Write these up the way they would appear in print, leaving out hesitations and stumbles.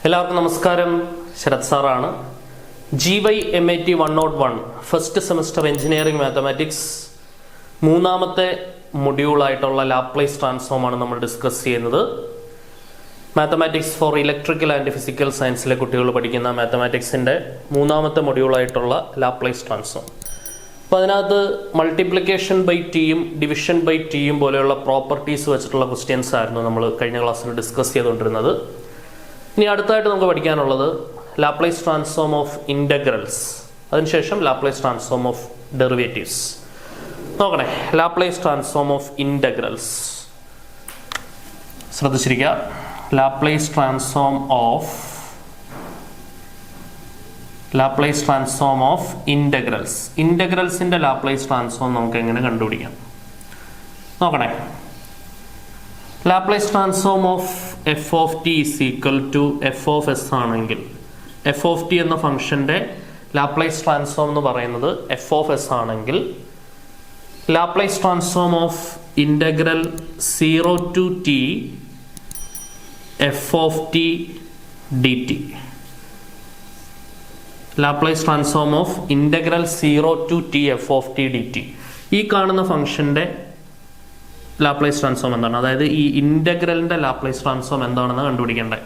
എല്ലാവർക്കും നമസ്കാരം. ശരത് സാറാണ്. GYMAT 101 first semester engineering mathematics മൂന്നാമത്തെ മൊഡ്യൂളായിട്ടുള്ള ലാപ്ലേസ് ട്രാൻസ്ഫോം ആണ് നമ്മൾ ഡിസ്കസ് ചെയ്യുന്നത്. Mathematics for electrical and physical സയൻസിലെ കുട്ടികൾ പഠിക്കുന്ന മാത്തമാറ്റിക്സിൻ്റെ മൂന്നാമത്തെ മൊഡ്യൂളായിട്ടുള്ള ലാപ്ലേസ് ട്രാൻസ്ഫോം. അപ്പോൾ അതിനകത്ത് മൾട്ടിപ്ലിക്കേഷൻ ബൈ ടിയും ഡിവിഷൻ ബൈ ടിയും പോലെയുള്ള പ്രോപ്പർട്ടീസ് വെച്ചിട്ടുള്ള ക്വസ്റ്റ്യൻസ് ആയിരുന്നു നമ്മൾ കഴിഞ്ഞ ക്ലാസ്സിൽ ഡിസ്കസ് ചെയ്തുകൊണ്ടിരുന്നത്. ഇനി അടുത്തായിട്ട് നമുക്ക് പഠിക്കാനുള്ളത് ലാപ്ലേസ് ട്രാൻസ്ഫോം ഓഫ് ഇൻ്റഗ്രൽസ്, അതിനുശേഷം ലാപ്ലേസ് ട്രാൻസ്ഫോം ഓഫ് ഡെറിവേറ്റീവ്സ്. നോക്കണേ, ലാപ്ലേസ് ട്രാൻസ്ഫോം ഓഫ് ഇൻ്റഗ്രൽസ് ശ്രദ്ധിച്ചിരിക്കുക. Laplace transform of integrals. ഇൻ്റഗ്രൽസിൻ്റെ ലാപ്ലേസ് ട്രാൻസ്ഫോം നമുക്ക് എങ്ങനെ കണ്ടുപിടിക്കാം നോക്കണേ. Laplace transform of F of T is equal to F of S ആണെങ്കിൽ എഫ് ഓഫ് ടി എന്ന ഫംഗ്ഷൻ്റെ ലാപ്ലേസ് ട്രാൻസ്ഫോം എന്ന് പറയുന്നത് എഫ് ഓഫ് എസ് ആണെങ്കിൽ Laplace transform of integral 0 to T F of T D T. Laplace transform of integral 0 to T F of T D t. ഈ കാണുന്ന ഫംഗ്ഷൻ്റെ Laplace transform എന്താണ്, അതായത് ഈ ഇൻ്റഗ്രലിൻ്റെ ലാപ്ലേസ് ട്രാൻസ്ഫോം എന്താണെന്ന് കണ്ടുപിടിക്കേണ്ടത്.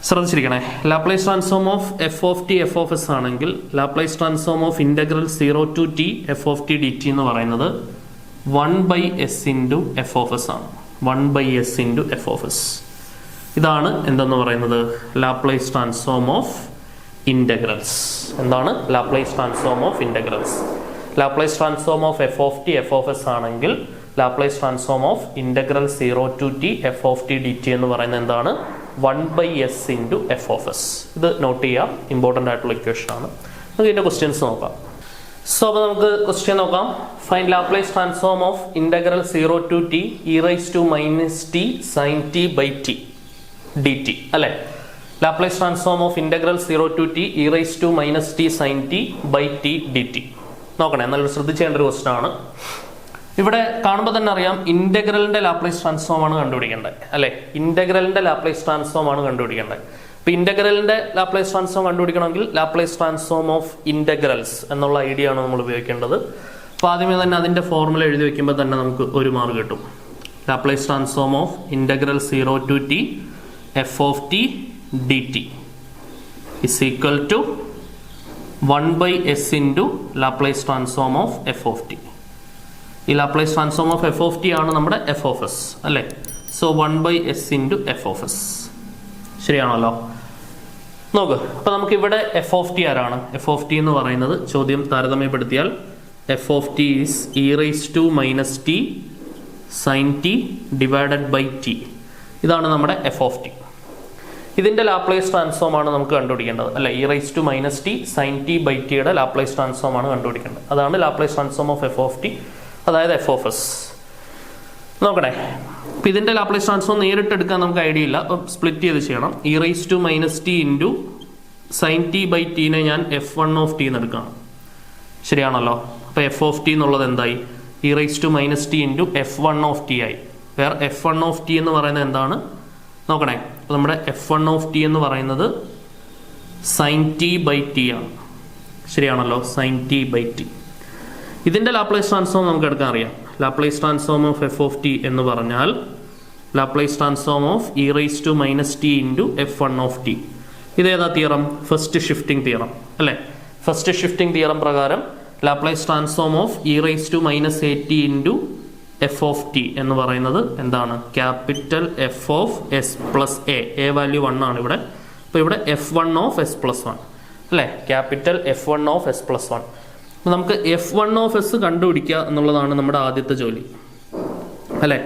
ശ്രദ്ധിച്ചിരിക്കണേ. Laplace transform of F of T F of S ആണെങ്കിൽ Laplace transform of integral 0 to T F of T D T എന്ന് പറയുന്നത് 1/s into F of S ആണ്. 1/s into F of S. ഇതാണ് എന്തെന്ന് പറയുന്നത് ലാപ്ലേസ് ട്രാൻസ്ഫോം ഓഫ് ഇൻ്റഗ്രൽസ്. എന്താണ് Laplace transform of integrals? Laplace transform of F of T F of S ആണെങ്കിൽ Laplace transform of integral 0 to T F of T D T എന്ന് പറയുന്നത് എന്താണ്? 1/s into F of S. ഇത് note ചെയ്യാം, important ആയിട്ടുള്ള equation ആണ്. നമുക്ക് ഇതിൻ്റെ ക്വസ്റ്റ്യൻസ് നോക്കാം. സോ അപ്പോൾ നമുക്ക് ക്വസ്റ്റ്യൻ നോക്കാം. Find Laplace transform of integral 0 to T E raise to minus T sine T by T D T അല്ലേ? Laplace transform of integral 0 to T E raise to minus T sine T by T D T. നോക്കണേ, നല്ലൊരു ശ്രദ്ധിച്ചേണ്ട ഒരു question ആണ്. ഇവിടെ കാണുമ്പോൾ തന്നെ അറിയാം ഇൻ്റഗ്രലിൻ്റെ Laplace transform ആണ് കണ്ടുപിടിക്കേണ്ടത് അല്ലേ? ഇൻ്റഗ്രലിൻ്റെ ലാപ്ലേസ് ട്രാൻസ്ഫോം ആണ് കണ്ടുപിടിക്കേണ്ടത്. അപ്പോൾ ഇൻ്റഗ്രലിൻ്റെ ലാപ്ലേസ് ട്രാൻസ്ഫോം കണ്ടുപിടിക്കണമെങ്കിൽ ലാപ്ലേസ് ട്രാൻസ്ഫോം ഓഫ് ഇൻ്റഗ്രൽസ് എന്നുള്ള ഐഡിയ ആണ് നമ്മൾ ഉപയോഗിക്കേണ്ടത്. അപ്പോൾ ആദ്യമേ തന്നെ അതിൻ്റെ ഫോർമുല എഴുതി വെക്കുമ്പോൾ തന്നെ നമുക്ക് ഒരു മാർക്ക് കിട്ടും. Laplace transform of integral 0 to T F of T D T is equal to 1/s into Laplace transform of F of T. ഈ Laplace transform of F of T ആണ് നമ്മുടെ എഫ് ഓഫ് എസ് അല്ലേ? So 1/s into F of S. ശരിയാണല്ലോ? നോക്ക്, അപ്പോൾ നമുക്ക് ഇവിടെ F of T ആരാണ്? എഫ് ഓഫ് ടി എന്ന് പറയുന്നത് ചോദ്യം താരതമ്യപ്പെടുത്തിയാൽ F of T is E raise to minus T sine t divided by t. ഇതാണ് നമ്മുടെ എഫ് ഓഫ് ടി. ഇതിൻ്റെ ലാപ്ലേസ് ട്രാൻസ്ഫോം ആണ് നമുക്ക് കണ്ടുപിടിക്കേണ്ടത് അല്ലെ? E raise to minus T sine T by ടിയുടെ ലാപ്ലേസ് ട്രാൻസ്ഫോം ആണ് കണ്ടുപിടിക്കേണ്ടത്. അതാണ് Laplace transform of F of t, അതായത് എഫ് ഓഫ് എസ്. നോക്കണേ, അപ്പം ഇതിൻ്റെ ലാപ്ലേസ് ട്രാൻസ്ഫോം നേരിട്ട് എടുക്കാൻ നമുക്ക് ഐഡിയ ഇല്ല, അപ്പം സ്പ്ലിറ്റ് ചെയ്ത് ചെയ്യണം. E raise to minus T into sine T by ടീനെ ഞാൻ F1 ഓഫ് ടി എന്ന് എടുക്കണം. ശരിയാണല്ലോ? അപ്പോൾ എഫ് ഓഫ് ടി എന്നുള്ളത് എന്തായി? E raise to minus T into F1 of t ആയി. വേറെ F1 ഓഫ് ടി എന്ന് പറയുന്നത് എന്താണ് നോക്കണേ. അപ്പോൾ നമ്മുടെ F1 ഓഫ് ടി എന്ന് പറയുന്നത് സൈൻ ടി ബൈ ടി ആണ്. ശരിയാണല്ലോ? Sine T by t. ഇതിൻ്റെ ലാപ്ലേസ് ട്രാൻസ്ഫോം നമുക്ക് എടുക്കാൻ അറിയാം. Laplace transform of F of T എന്ന് പറഞ്ഞാൽ Laplace transform of e raise to minus T into F1 of t. ഇതേതാ തിയറം? ഫസ്റ്റ് ഷിഫ്റ്റിംഗ് തിയറം അല്ലേ? ഫസ്റ്റ് ഷിഫ്റ്റിംഗ് തിയറം പ്രകാരം Laplace transform of e raise to minus a t into F of T എന്ന് പറയുന്നത് എന്താണ്? Capital f of s plus a value 1 ആണ് ഇവിടെ. അപ്പോൾ ഇവിടെ F1 ഓഫ് എസ് പ്ലസ് 1 അല്ലേ? Capital F1 of s plus 1. നമുക്ക് F1 ഓഫ് എസ് കണ്ടുപിടിക്കുക എന്നുള്ളതാണ് നമ്മുടെ ആദ്യത്തെ ജോലി അല്ലേ?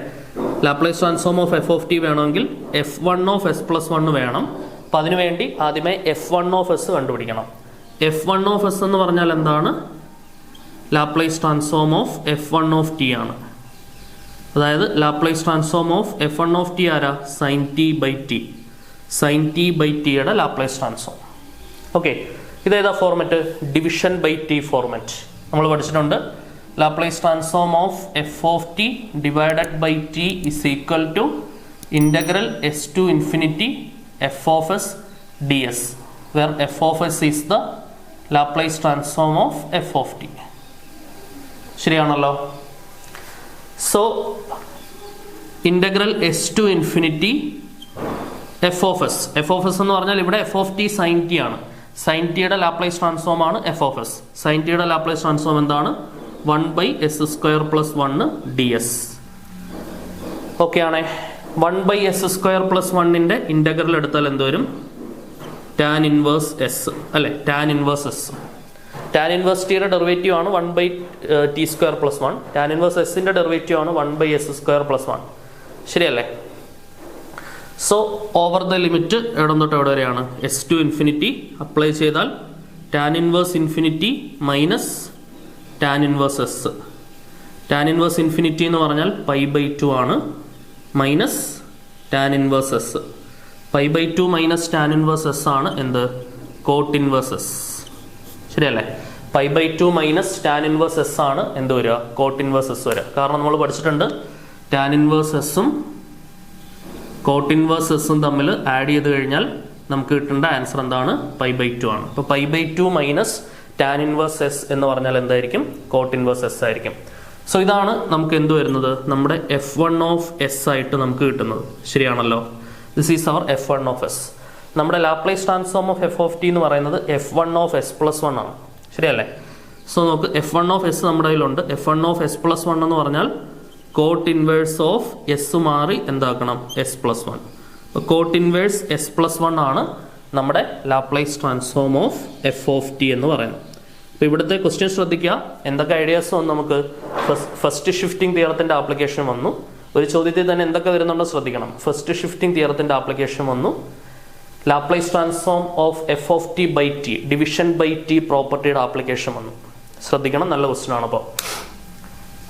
Laplace transform of F of T വേണമെങ്കിൽ F1 ഓഫ് എസ് പ്ലസ് 1 വേണം. അപ്പം അതിനുവേണ്ടി ആദ്യമേ F1 ഓഫ് എസ് കണ്ടുപിടിക്കണം. F1 ഓഫ് എസ് എന്ന് പറഞ്ഞാൽ എന്താണ്? Laplace transform of F1 of T ആണ്. അതായത് Laplace transform of F1 of T ആരാ? Sine T by T. Sine T by ടിയുടെ ലാപ്ലേസ് ട്രാൻസ്ഫോം. ഓക്കെ, ഇതേതാ format? Division by T format നമ്മൾ പഠിച്ചിട്ടുണ്ട്. Laplace transform of F of T divided by T is equal to integral s to infinity f of s ds, where f of s is the Laplace transform of f of t. ശരിയാണല്ലോ. So integral s to infinity f of s എന്ന് പറഞ്ഞാൽ ഇവിടെ f of t sin t ആണ്. sin t യുടെ Laplace transform ആണ് f of s. sin t യുടെ Laplace transform എന്താണ്? 1/s² + 1 ds. Okay ആണേ. 1/s² + 1ന്റെ ഇന്റഗ്രൽ എടുത്താൽ എന്ത് വരും? tan ഇൻവേഴ്സ് s അല്ലെ, tan inverse s. tan inverse t യുടെ ഡെറിവേറ്റീവ് ആണ് 1/t² + 1. tan ഇൻവേഴ്സ് s ന്റെ ഡെറിവേറ്റീവ് ആണ് 1/s² + 1. ശരിയല്ലേ? സോ ഓവർ ദ ലിമിറ്റ് എവിടെ തൊട്ട് എവിടെ വരെയാണ്? s to infinity അപ്ലൈ ചെയ്താൽ tan inverse infinity minus tan inverse s. tan inverse infinity എന്ന് പറഞ്ഞാൽ π/2 ആണ്, minus tan inverse s. π/2 minus tan inverse s ആണ് എന്ത്? Cot inverse s. ശരിയല്ലേ? π/2 മൈനസ് tan ഇൻവേഴ്സ് s ആണ് എന്ത് വരിക? കോട്ട് ഇൻവേഴ്സ് s വരിക. കാരണം നമ്മൾ പഠിച്ചിട്ടുണ്ട് tan ഇൻവേഴ്സ് s ഉം കോട്ട് ഇൻവേഴ്സ് s ഉം തമ്മിൽ ആഡ് ചെയ്ത് കഴിഞ്ഞാൽ നമുക്ക് കിട്ടേണ്ട ആൻസർ എന്താണ്? π/2 ആണ്. അപ്പോൾ π/2 മൈനസ് tan ഇൻവേഴ്സ് s എന്ന് പറഞ്ഞാൽ എന്തായിരിക്കും? കോട്ട് ഇൻവേഴ്സ് s ആയിരിക്കും. സോ ഇതാണ് നമുക്ക് എന്ത് വരുന്നത്? നമ്മുടെ f1 of s ആയിട്ട് നമുക്ക് കിട്ടുന്നത്. ശരിയാണല്ലോ? This is our f1 of s. നമ്മുടെ Laplace transform of f of t എന്ന് പറയുന്നത് f1 of s + 1 ആണ്. ശരിയല്ലേ? സോ നമുക്ക് f1 of s നമ്മുടെ കയ്യിലുണ്ട്. f1 of s + 1 എന്ന് പറഞ്ഞാൽ കോട്ട് ഇൻവേഴ്സ് ഓഫ് s മാറി എന്താക്കണം? s + 1. അപ്പോൾ കോട്ട് ഇൻവേഴ്സ് s + 1 ആണ് നമ്മുടെ Laplace transform of f of t എന്ന് പറയുന്നത്. അപ്പോൾ ഇവിടുത്തെ ക്വസ്റ്റ്യൻ ശ്രദ്ധിക്കുക. എന്തൊക്കെ ഐഡിയാസ് വന്നു നമുക്ക്? ഫസ്റ്റ് ഷിഫ്റ്റിംഗ് തിയറത്തിന്റെ ആപ്ലിക്കേഷൻ വന്നു. ഒരു ചോദ്യത്തിൽ തന്നെ എന്തൊക്കെ വരുന്നുണ്ടോ ശ്രദ്ധിക്കണം. ഫസ്റ്റ് ഷിഫ്റ്റിംഗ് തിയറത്തിന്റെ ആപ്ലിക്കേഷൻ വന്നു. Laplace transform of f of t by t, division by t പ്രോപ്പർട്ടിയുടെ ആപ്ലിക്കേഷൻ വന്നു. ശ്രദ്ധിക്കണം, നല്ല ക്വസ്റ്റ്യൻ ആണ്. അപ്പോൾ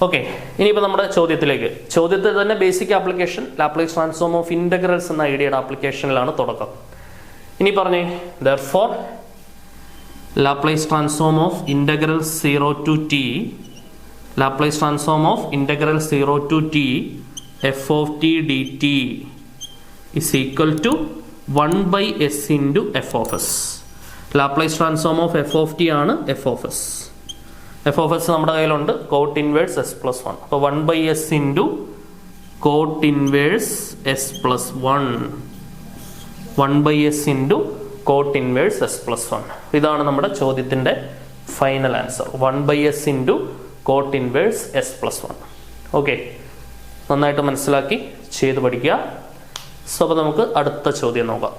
ഓക്കെ, ഇനിയിപ്പോൾ നമ്മുടെ ചോദ്യത്തിലേക്ക്. ചോദ്യത്തിൽ തന്നെ basic application Laplace transform of integrals എന്ന ഐഡിയയുടെ ആപ്ലിക്കേഷനിലാണ് തുടക്കം. ഇനി പറഞ്ഞേ, therefore Laplace transform of integral 0 to t, Laplace transform of integral 0 to t f of t dt is equal to 1/s into f of s. Laplace transform of f of t ആണ് f of s. f of s നമ്മുടെ കയ്യിലുണ്ട് coat inverse s + 1. അപ്പോൾ 1/s into coat inverse s + 1. 1/s into coat inverse s + 1. ഇതാണ് നമ്മുടെ ചോദ്യത്തിന്റെ final answer. 1/s into coat inverse s + 1. Okay, നന്നായിട്ട് മനസ്സിലാക്കി ചെയ്ത് പഠിക്കുക. സോ അപ്പോൾ നമുക്ക് അടുത്ത ചോദ്യം നോക്കാം.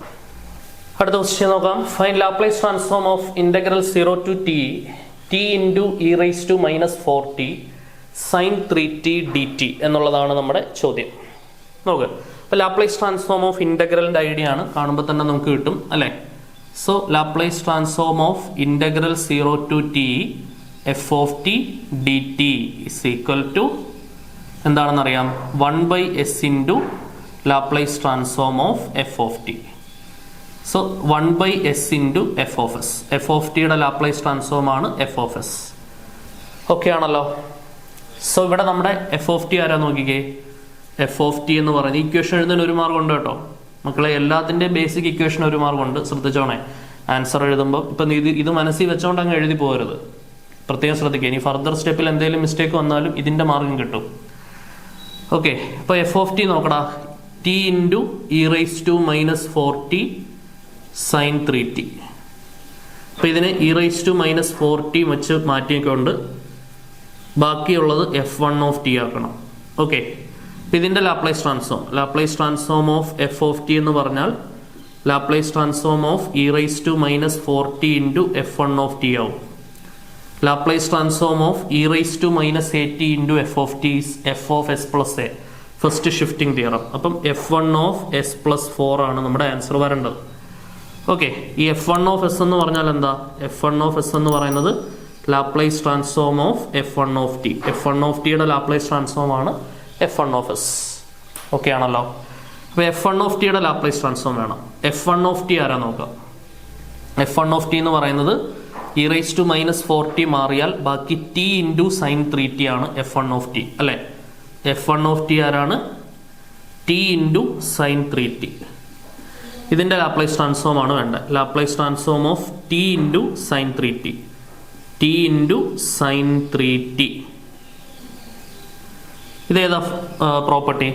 അടുത്ത ക്വസ്റ്റ്യൻ നോക്കാം. Find Laplace transform of integral 0 to t into e⁻⁻4t sin 3t dt എന്നുള്ളതാണ് നമ്മുടെ ചോദ്യം. നോക്ക്, അപ്പോൾ ലാപ്ലേസ് ട്രാൻസ്ഫോം ഓഫ് ഇന്റഗ്രലിന്റെ ഐഡിയ ആണ്, കാണുമ്പോൾ തന്നെ നമുക്ക് കിട്ടും അല്ലേ? So Laplace transform of integral 0 to t f of t dt is equal to എന്താണെന്ന് അറിയാം? 1/s into Laplace transform of f of t. So 1/s into f of s. f of t യുടെ Laplace transform ആണ് f of s. Okay ആണല്ലോ? So ഇവിടെ നമ്മുടെ f of t ആരാ നോക്കിക്കേ? f of t എന്ന് പറയുന്നത് ഇക്വേഷൻ എഴുതുന്നതിന് ഒരു മാർഗം ഉണ്ട് കേട്ടോ മക്കളെ. എല്ലാത്തിൻ്റെ ബേസിക് ഇക്വേഷൻ ഒരു മാർഗമുണ്ട്, ശ്രദ്ധിച്ചോണേ. ആൻസർ എഴുതുമ്പോൾ ഇപ്പം ഇത് മനസ്സിൽ വെച്ചോണ്ട് അങ്ങ് എഴുതി പോകരുത്, പ്രത്യേകം ശ്രദ്ധിക്കുക. ഇനി ഫർദർ സ്റ്റെപ്പിൽ എന്തെങ്കിലും മിസ്റ്റേക്ക് വന്നാലും ഇതിൻ്റെ മാർഗം കിട്ടും. ഓക്കെ, അപ്പോൾ f of t നോക്കടാ. t into e⁻⁻4t sin 3t. അപ്പോൾ ഇതിനെ e⁻⁻4t വെച്ച് മാറ്റിയൊക്കെയുണ്ട്. ബാക്കിയുള്ളത് f1 of t ആക്കണം. ഓക്കെ, ഇതിന്റെ Laplace transform of f of t എന്ന് പറഞ്ഞാൽ Laplace transform of e⁻⁻4t into f1 of t ആവും. Laplace transform of e⁻⁻at into f of t is f of s plus a, first shifting theorem. അപ്പം f1 of s plus 4 ആണ് നമ്മുടെ answer വരേണ്ടത്. Okay, ഈ f1 of s എന്ന് പറഞ്ഞാൽ എന്താ? f1 of s എന്ന് പറയുന്നത് Laplace transform of f1 of t. f1 of t യുടെ ലാപ്ലേസ് ട്രാൻസ്ഫോം ആണ് f1 of s. ഓക്കെ ആണല്ലോ? അപ്പോൾ f1 of t യുടെ ലാപ്ലേസ് ട്രാൻസ്ഫോം വേണം. f1 of t ആരാ നോക്കാം? f1 of t എന്ന് പറയുന്നത് e⁻⁻4t മാറിയാൽ ബാക്കി t into sin 3t ആണ് f1 of t അല്ലേ? f1 of t ആരാണ്? t into sin 3t. ഇതിൻ്റെ ലാപ്ലേസ് ട്രാൻസ്ഫോം ആണ് വേണ്ടത്. Laplace transform of T into sine 3t. T into sine 3t. ഇതേതാ property?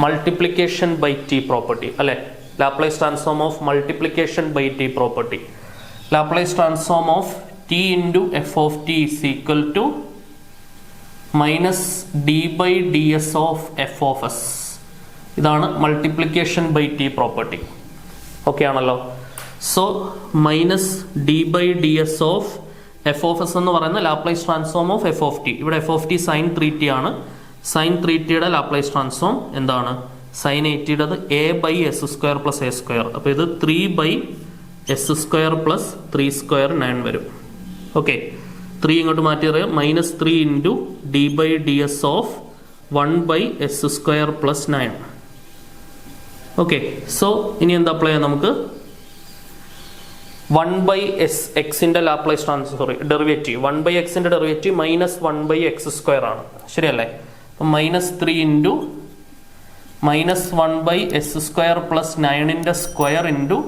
Multiplication by T property അല്ലേ? Laplace transform of multiplication by T property. Laplace transform of T into F of T is equal to minus D by D S of F of S. ഇതാണ് multiplication by T property. Okay ആണല്ലോ? So minus D by D S of F of S എന്ന് പറയുന്ന Laplace transform of F of T. ഇവിടെ F of T sine 3t ആണ്. Sine 3tയുടെ Laplace transform എന്താണ്? Sine 80യുടേത് A by S square plus A square. അപ്പോൾ ഇത് 3 by S square plus 3 square 9 വരും. ഓക്കെ, 3 ഇങ്ങോട്ട് മാറ്റി അറിയാം. Minus 3 into D by D S of 1 by S square plus 9. Okay, so ഇനി എന്താ അപ്ലൈ ചെയ്യാം നമുക്ക്? 1 ബൈ എസ് എക്സിന്റെ ലാപ്ലേസ് ട്രാൻസ്ഫോം ഡെറിവേറ്റീവ് 1 ബൈ എക്സിന്റെ derivative minus 1 by X square ആണ്. ശരിയല്ലേ? അപ്പം minus 3 into minus 1 by S square plus 9ന്റെ സ്ക്വയർ ഇൻറ്റു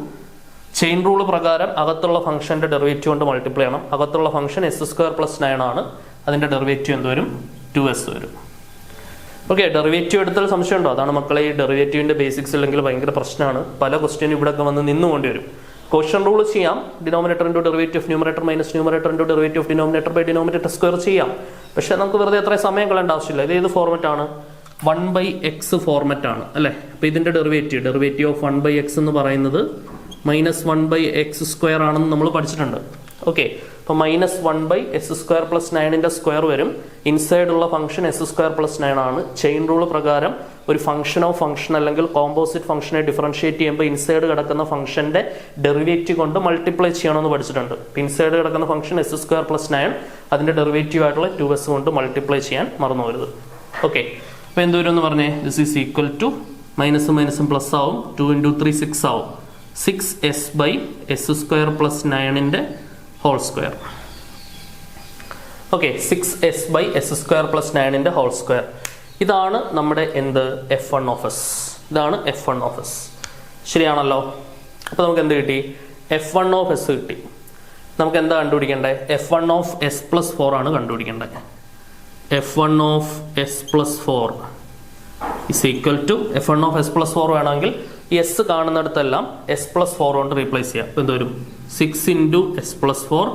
ചെയിൻ റൂൾ പ്രകാരം അകത്തുള്ള ഫംഗ്ഷന്റെ ഡെറിവേറ്റീവ് കൊണ്ട് മൾട്ടിപ്ലൈ ചെയ്യണം. അകത്തുള്ള ഫംഗ്ഷൻ എസ് സ്ക്വയർ പ്ലസ് 9 ആണ്. അതിന്റെ ഡെറിവേറ്റീവ് എന്ത് വരും? 2s വരും. ഓക്കെ, ഡെറിവേറ്റീവ് എടുത്താൽ സംശയം ഉണ്ടോ? അതാണ് മക്കളെ ഈ ഡെറിവേറ്റീവിന്റെ ബേസിക്സ് അല്ലെങ്കിൽ ഭയങ്കര പ്രശ്നമാണ്. പല ക്വസ്റ്റ്യനും ഇവിടെ ഒക്കെ വന്ന് നിന്നുകൊണ്ട് വരും. ക്വസ്റ്റ്യൻ റൂൾ ചെയ്യാം. Denominator into derivative of numerator minus numerator into derivative of denominator by denominator square ചെയ്യാം. പക്ഷെ നമുക്ക് വെറുതെ എത്ര സമയം കളയേണ്ട ആവശ്യമില്ല. ഇത് ഏത് ഫോർമാറ്റ് ആണ്? 1 ബൈ എക്സ് ഫോർമാറ്റ് ആണ് അല്ലേ? അപ്പോൾ ഇതിന്റെ ഡെറിവേറ്റീവ് ഓഫ് 1 ബൈ എക്സ് എന്ന് പറയുന്നത് മൈനസ് 1 ബൈ എക്സ് സ്ക്വയർ ആണെന്ന് നമ്മൾ പഠിച്ചിട്ടുണ്ട്. ഓക്കെ, അപ്പോൾ minus 1 by S square plus 9ന്റെ സ്ക്വയർ വരും. ഇൻസൈഡ് ഉള്ള ഫംഗ്ഷൻ എസ് സ്ക്വയർ പ്ലസ് 9 ആണ്. ചെയിൻ റൂൾ പ്രകാരം ഒരു ഫംഗ്ഷൻ ഓഫ് ഫംഗ്ഷൻ അല്ലെങ്കിൽ കോമ്പോസിറ്റ് ഫംഗ്ഷനെ ഡിഫറൻഷിയേറ്റ് ചെയ്യുമ്പോൾ ഇൻസൈഡ് കിടക്കുന്ന ഫംഗ്ഷന്റെ ഡെറിവേറ്റീവ് കൊണ്ട് മൾട്ടിപ്ലൈ ചെയ്യണമെന്ന് പഠിച്ചിട്ടുണ്ട്. ഇൻസൈഡ് കിടക്കുന്ന ഫംഗ്ഷൻ എസ് സ്ക്വയർ പ്ലസ് 9 അതിന്റെ ഡെറിവേറ്റീവ് ആയിട്ടുള്ള 2s കൊണ്ട് മൾട്ടിപ്ലൈ ചെയ്യാൻ മറന്നു പോകരുത്. ഓക്കെ, അപ്പോൾ എന്ത് വരും എന്ന് പറഞ്ഞേ? ദിസ് ഈസ് ഈക്വൽ ടു മൈനസും മൈനസും പ്ലസ് ആവും. 2 ഇൻറ്റു 3 6 ആവും. 6s by S square plus 9ന്റെ whole square. Okay, 6s by S square plus 9ന്റെ ഹോൾ സ്ക്വയർ. ഇതാണ് നമ്മുടെ എന്ത്? f1 of S. ഇതാണ് f1 ഓഫ് എസ്. ശരിയാണല്ലോ? അപ്പോൾ നമുക്ക് എന്ത് കിട്ടി? f1 ഓഫ് എസ് കിട്ടി. നമുക്ക് എന്താ കണ്ടുപിടിക്കേണ്ടത്? f1 ഓഫ് എസ് പ്ലസ് 4 ആണ് കണ്ടുപിടിക്കേണ്ടത്. f1 of s plus 4 is equal to f1 of s plus 4 വേണമെങ്കിൽ ഈ എസ് കാണുന്നിടത്തെല്ലാം എസ് പ്ലസ് 4 കൊണ്ട് റീപ്ലേസ് ചെയ്യാം. അപ്പോൾ എന്ത് വരും? 6 into S plus 4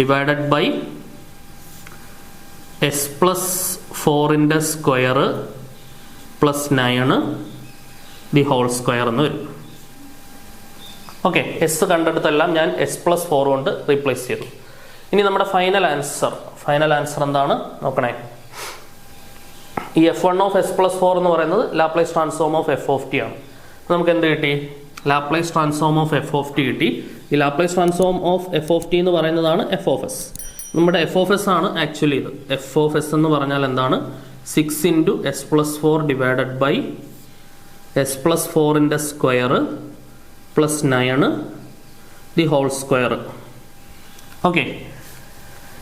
divided by S plus 4ന്റെ square plus 9 the whole square എന്ന് വരും. ഓക്കെ, എസ് കണ്ടെടുത്തെല്ലാം ഞാൻ എസ് പ്ലസ് 4 കൊണ്ട് റീപ്ലേസ് ചെയ്തു. ഇനി നമ്മുടെ ഫൈനൽ ആൻസർ എന്താണ് നോക്കണേ? ഈ f1 ഓഫ് എസ് പ്ലസ് 4 എന്ന് പറയുന്നത് Laplace transform of F of T ആണ്. നമുക്ക് എന്ത് കിട്ടി? Laplace transform of F of T കിട്ടി. ഈ Laplace transform of F of T എന്ന് പറയുന്നതാണ് എഫ് ഓഫ് എസ്. നമ്മുടെ എഫ് ഓഫ് എസ് ആണ് ആക്ച്വലി ഇത്. എഫ് ഓഫ് എസ് എന്ന് പറഞ്ഞാൽ എന്താണ്? 6 into S plus 4 divided by S plus 4ന്റെ square plus 9 the whole square. Okay,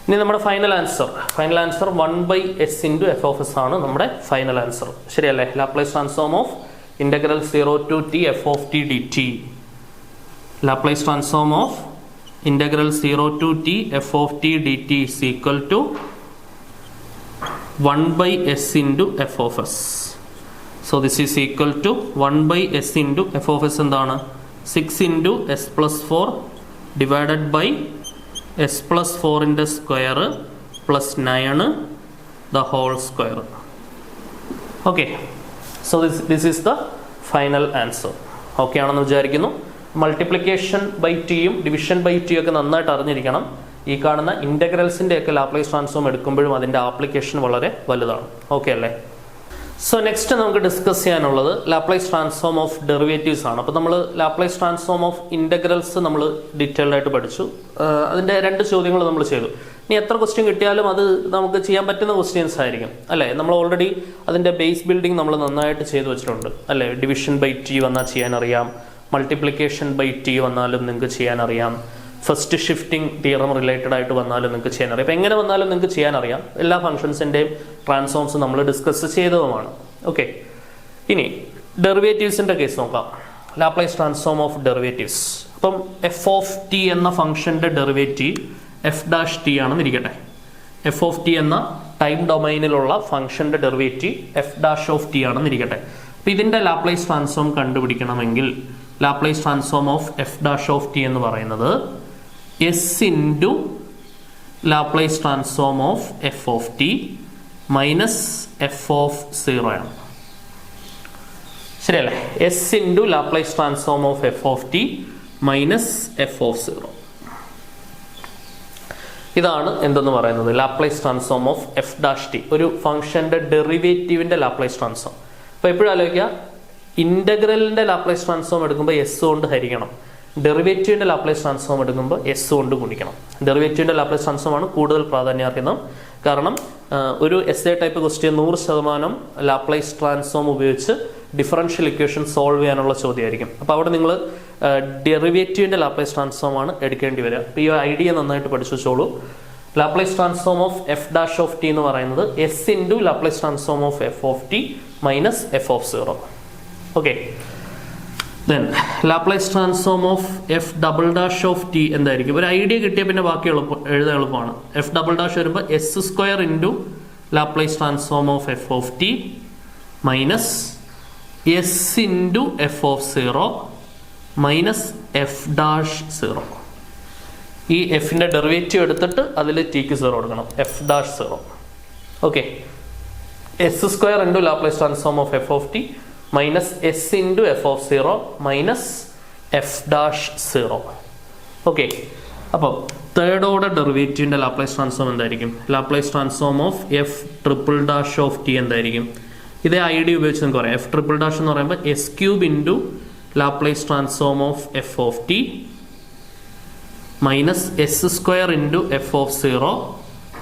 ഇനി നമ്മുടെ final answer 1 by S into F of S ആണ് നമ്മുടെ ഫൈനൽ ആൻസർ. ശരിയല്ലേ? Laplace transform of integral 0 to T F of T D T. Laplace transform of integral 0 to T F of T D T is equal to 1 by S into F of S. So this is equal to 1 by S into F of S എന്താണ്? 6 into S plus 4 divided by S plus 4ന്റെ square plus 9 the whole square. Okay, so this is the final answer. Okay ആണെന്ന് വിചാരിക്കുന്നു. Multiplication by ടിയും division by ടിയും ഒക്കെ നന്നായിട്ട് അറിഞ്ഞിരിക്കണം. ഈ കാണുന്ന ഇന്റഗ്രൽസിന്റെ ഒക്കെ ലാപ്ലേസ് ട്രാൻസ്ഫോം എടുക്കുമ്പോഴും അതിന്റെ ആപ്ലിക്കേഷൻ വളരെ വലുതാണ്. ഓക്കെ അല്ലേ? സോ നെക്സ്റ്റ് നമുക്ക് ഡിസ്കസ് ചെയ്യാനുള്ളത് ലാപ്ലേസ് ട്രാൻസ്ഫോം ഓഫ് ഡെറിവേറ്റീവ്സ് ആണ്. അപ്പോൾ നമ്മൾ ലാപ്ലേസ് ട്രാൻസ്ഫോം ഓഫ് ഇന്റഗ്രൽസ് നമ്മൾ ഡീറ്റെയിൽഡ് ആയിട്ട് പഠിച്ചു. അതിന്റെ 2 ചോദ്യങ്ങൾ നമ്മൾ ചെയ്തു. ഇനി എത്ര ക്വസ്റ്റ്യൻ കിട്ടിയാലും അത് നമുക്ക് ചെയ്യാൻ പറ്റുന്ന ക്വസ്റ്റ്യൻസ് ആയിരിക്കും അല്ലേ? നമ്മൾ ഓൾറെഡി അതിന്റെ ബേസ് ബിൽഡിംഗ് നമ്മൾ നന്നായിട്ട് ചെയ്തു വെച്ചിട്ടുണ്ട് അല്ലേ? ഡിവിഷൻ ബൈ ടി വന്നാൽ ചെയ്യാൻ അറിയാം. മൾട്ടിപ്ലിക്കേഷൻ ബൈ ടി വന്നാലും നിങ്ങൾക്ക് ചെയ്യാൻ അറിയാം. ഫസ്റ്റ് ഷിഫ്റ്റിംഗ് തിയറം റിലേറ്റഡ് ആയിട്ട് വന്നാലും നിങ്ങൾക്ക് ചെയ്യാൻ അറിയാം. അപ്പോൾ എങ്ങനെ വന്നാലും നിങ്ങൾക്ക് ചെയ്യാൻ അറിയാം. എല്ലാ ഫംഗ്ഷൻസിൻ്റെയും ട്രാൻസ്ഫോംസ് നമ്മൾ ഡിസ്കസ് ചെയ്തതുമാണ്. ഓക്കെ, ഇനി ഡെറിവേറ്റീവ്സിൻ്റെ കേസ് നോക്കാം. Laplace transform of derivatives. അപ്പം എഫ് ഓഫ് ടി എന്ന ഫംഗ്ഷന്റെ ഡെറിവേറ്റീവ് എഫ് ഡാഷ് ടി ആണെന്ന് ഇരിക്കട്ടെ. എഫ് ഓഫ് ടി എന്ന ടൈം ഡൊമൈനിലുള്ള ഫംഗ്ഷന്റെ derivative F dash of T ആണെന്ന് ഇരിക്കട്ടെ. അപ്പം ഇതിന്റെ ലാപ്ലേസ് ട്രാൻസ്ഫോം കണ്ടുപിടിക്കണമെങ്കിൽ Laplace transform of F dash of T എന്ന് പറയുന്നത് S into Laplace transform of F of T minus F of 0 ആണ്. ശരിയല്ലേ? S into Laplace transform of F of T minus F of 0. ഇതാണ് എന്തെന്ന് പറയുന്നത് Laplace transform of F dash T, ഒരു ഫംഗ്ഷന്റെ ഡെറിവേറ്റീവിന്റെ ലാപ്ലേസ് ട്രാൻസ്ഫോം. അപ്പൊ എപ്പോഴും ആലോചിക്കുക, ഇന്റഗ്രലിന്റെ ലാപ്ലേസ് ട്രാൻസ്ഫോം എടുക്കുമ്പോൾ എസ് കൊണ്ട് ഹരിക്കണം, ഡെറിവേറ്റീവിന്റെ ലാപ്ലേസ് ട്രാൻസ്ഫോം എടുക്കുമ്പോൾ എസ് കൊണ്ട് ഗുണിക്കണം. ഡെറിവേറ്റീവിന്റെ ലാപ്ലേസ് ട്രാൻസ്ഫോം ആണ് കൂടുതൽ പ്രാധാന്യം. കാരണം ഒരു SA type question 100% Laplace transform ഉപയോഗിച്ച് ഡിഫറൻഷ്യൽ ഇക്വേഷൻ സോൾവ് ചെയ്യാനുള്ള ചോദ്യമായിരിക്കും. അപ്പോൾ അവിടെ നിങ്ങൾ ഡെറിവേറ്റീവിന്റെ ലാപ്ലേസ് ട്രാൻസ്ഫോം ആണ് എടുക്കേണ്ടി വരിക. അപ്പോൾ ഈ ഐഡിയ നന്നായിട്ട് പഠിച്ചു വെച്ചോളൂ. Laplace transform of F dash of T എന്ന് പറയുന്നത് S into Laplace transform of F of T minus F of 0. Okay, then Laplace transform of F double dash of T എന്തായിരിക്കും? ഒരു ഐഡിയ കിട്ടിയ പിന്നെ ബാക്കി എഴുതാൻ എളുപ്പമാണ്. എഫ് ഡബിൾ ഡാഷ് വരുമ്പോൾ S square into Laplace transform of F of T minus S into F of 0 minus F dash 0. ഈ എഫിന്റെ ഡെറിവേറ്റീവ് എടുത്തിട്ട് അതിൽ ടിക്ക് 0 കൊടുക്കണം, F dash 0. Okay, S square into Laplace transform of F of T minus S into F of 0 minus F dash 0. Okay, അപ്പം third order ഡെറിവേറ്റീവിന്റെ Laplace transform എന്തായിരിക്കും? Laplace transform of F triple dash of T എന്തായിരിക്കും? ഇതേ idea ഉപയോഗിച്ച് നമുക്ക് പറയാം. F triple dash എന്ന് പറയുമ്പോൾ S cube into Laplace transform of F of T minus S square into F of 0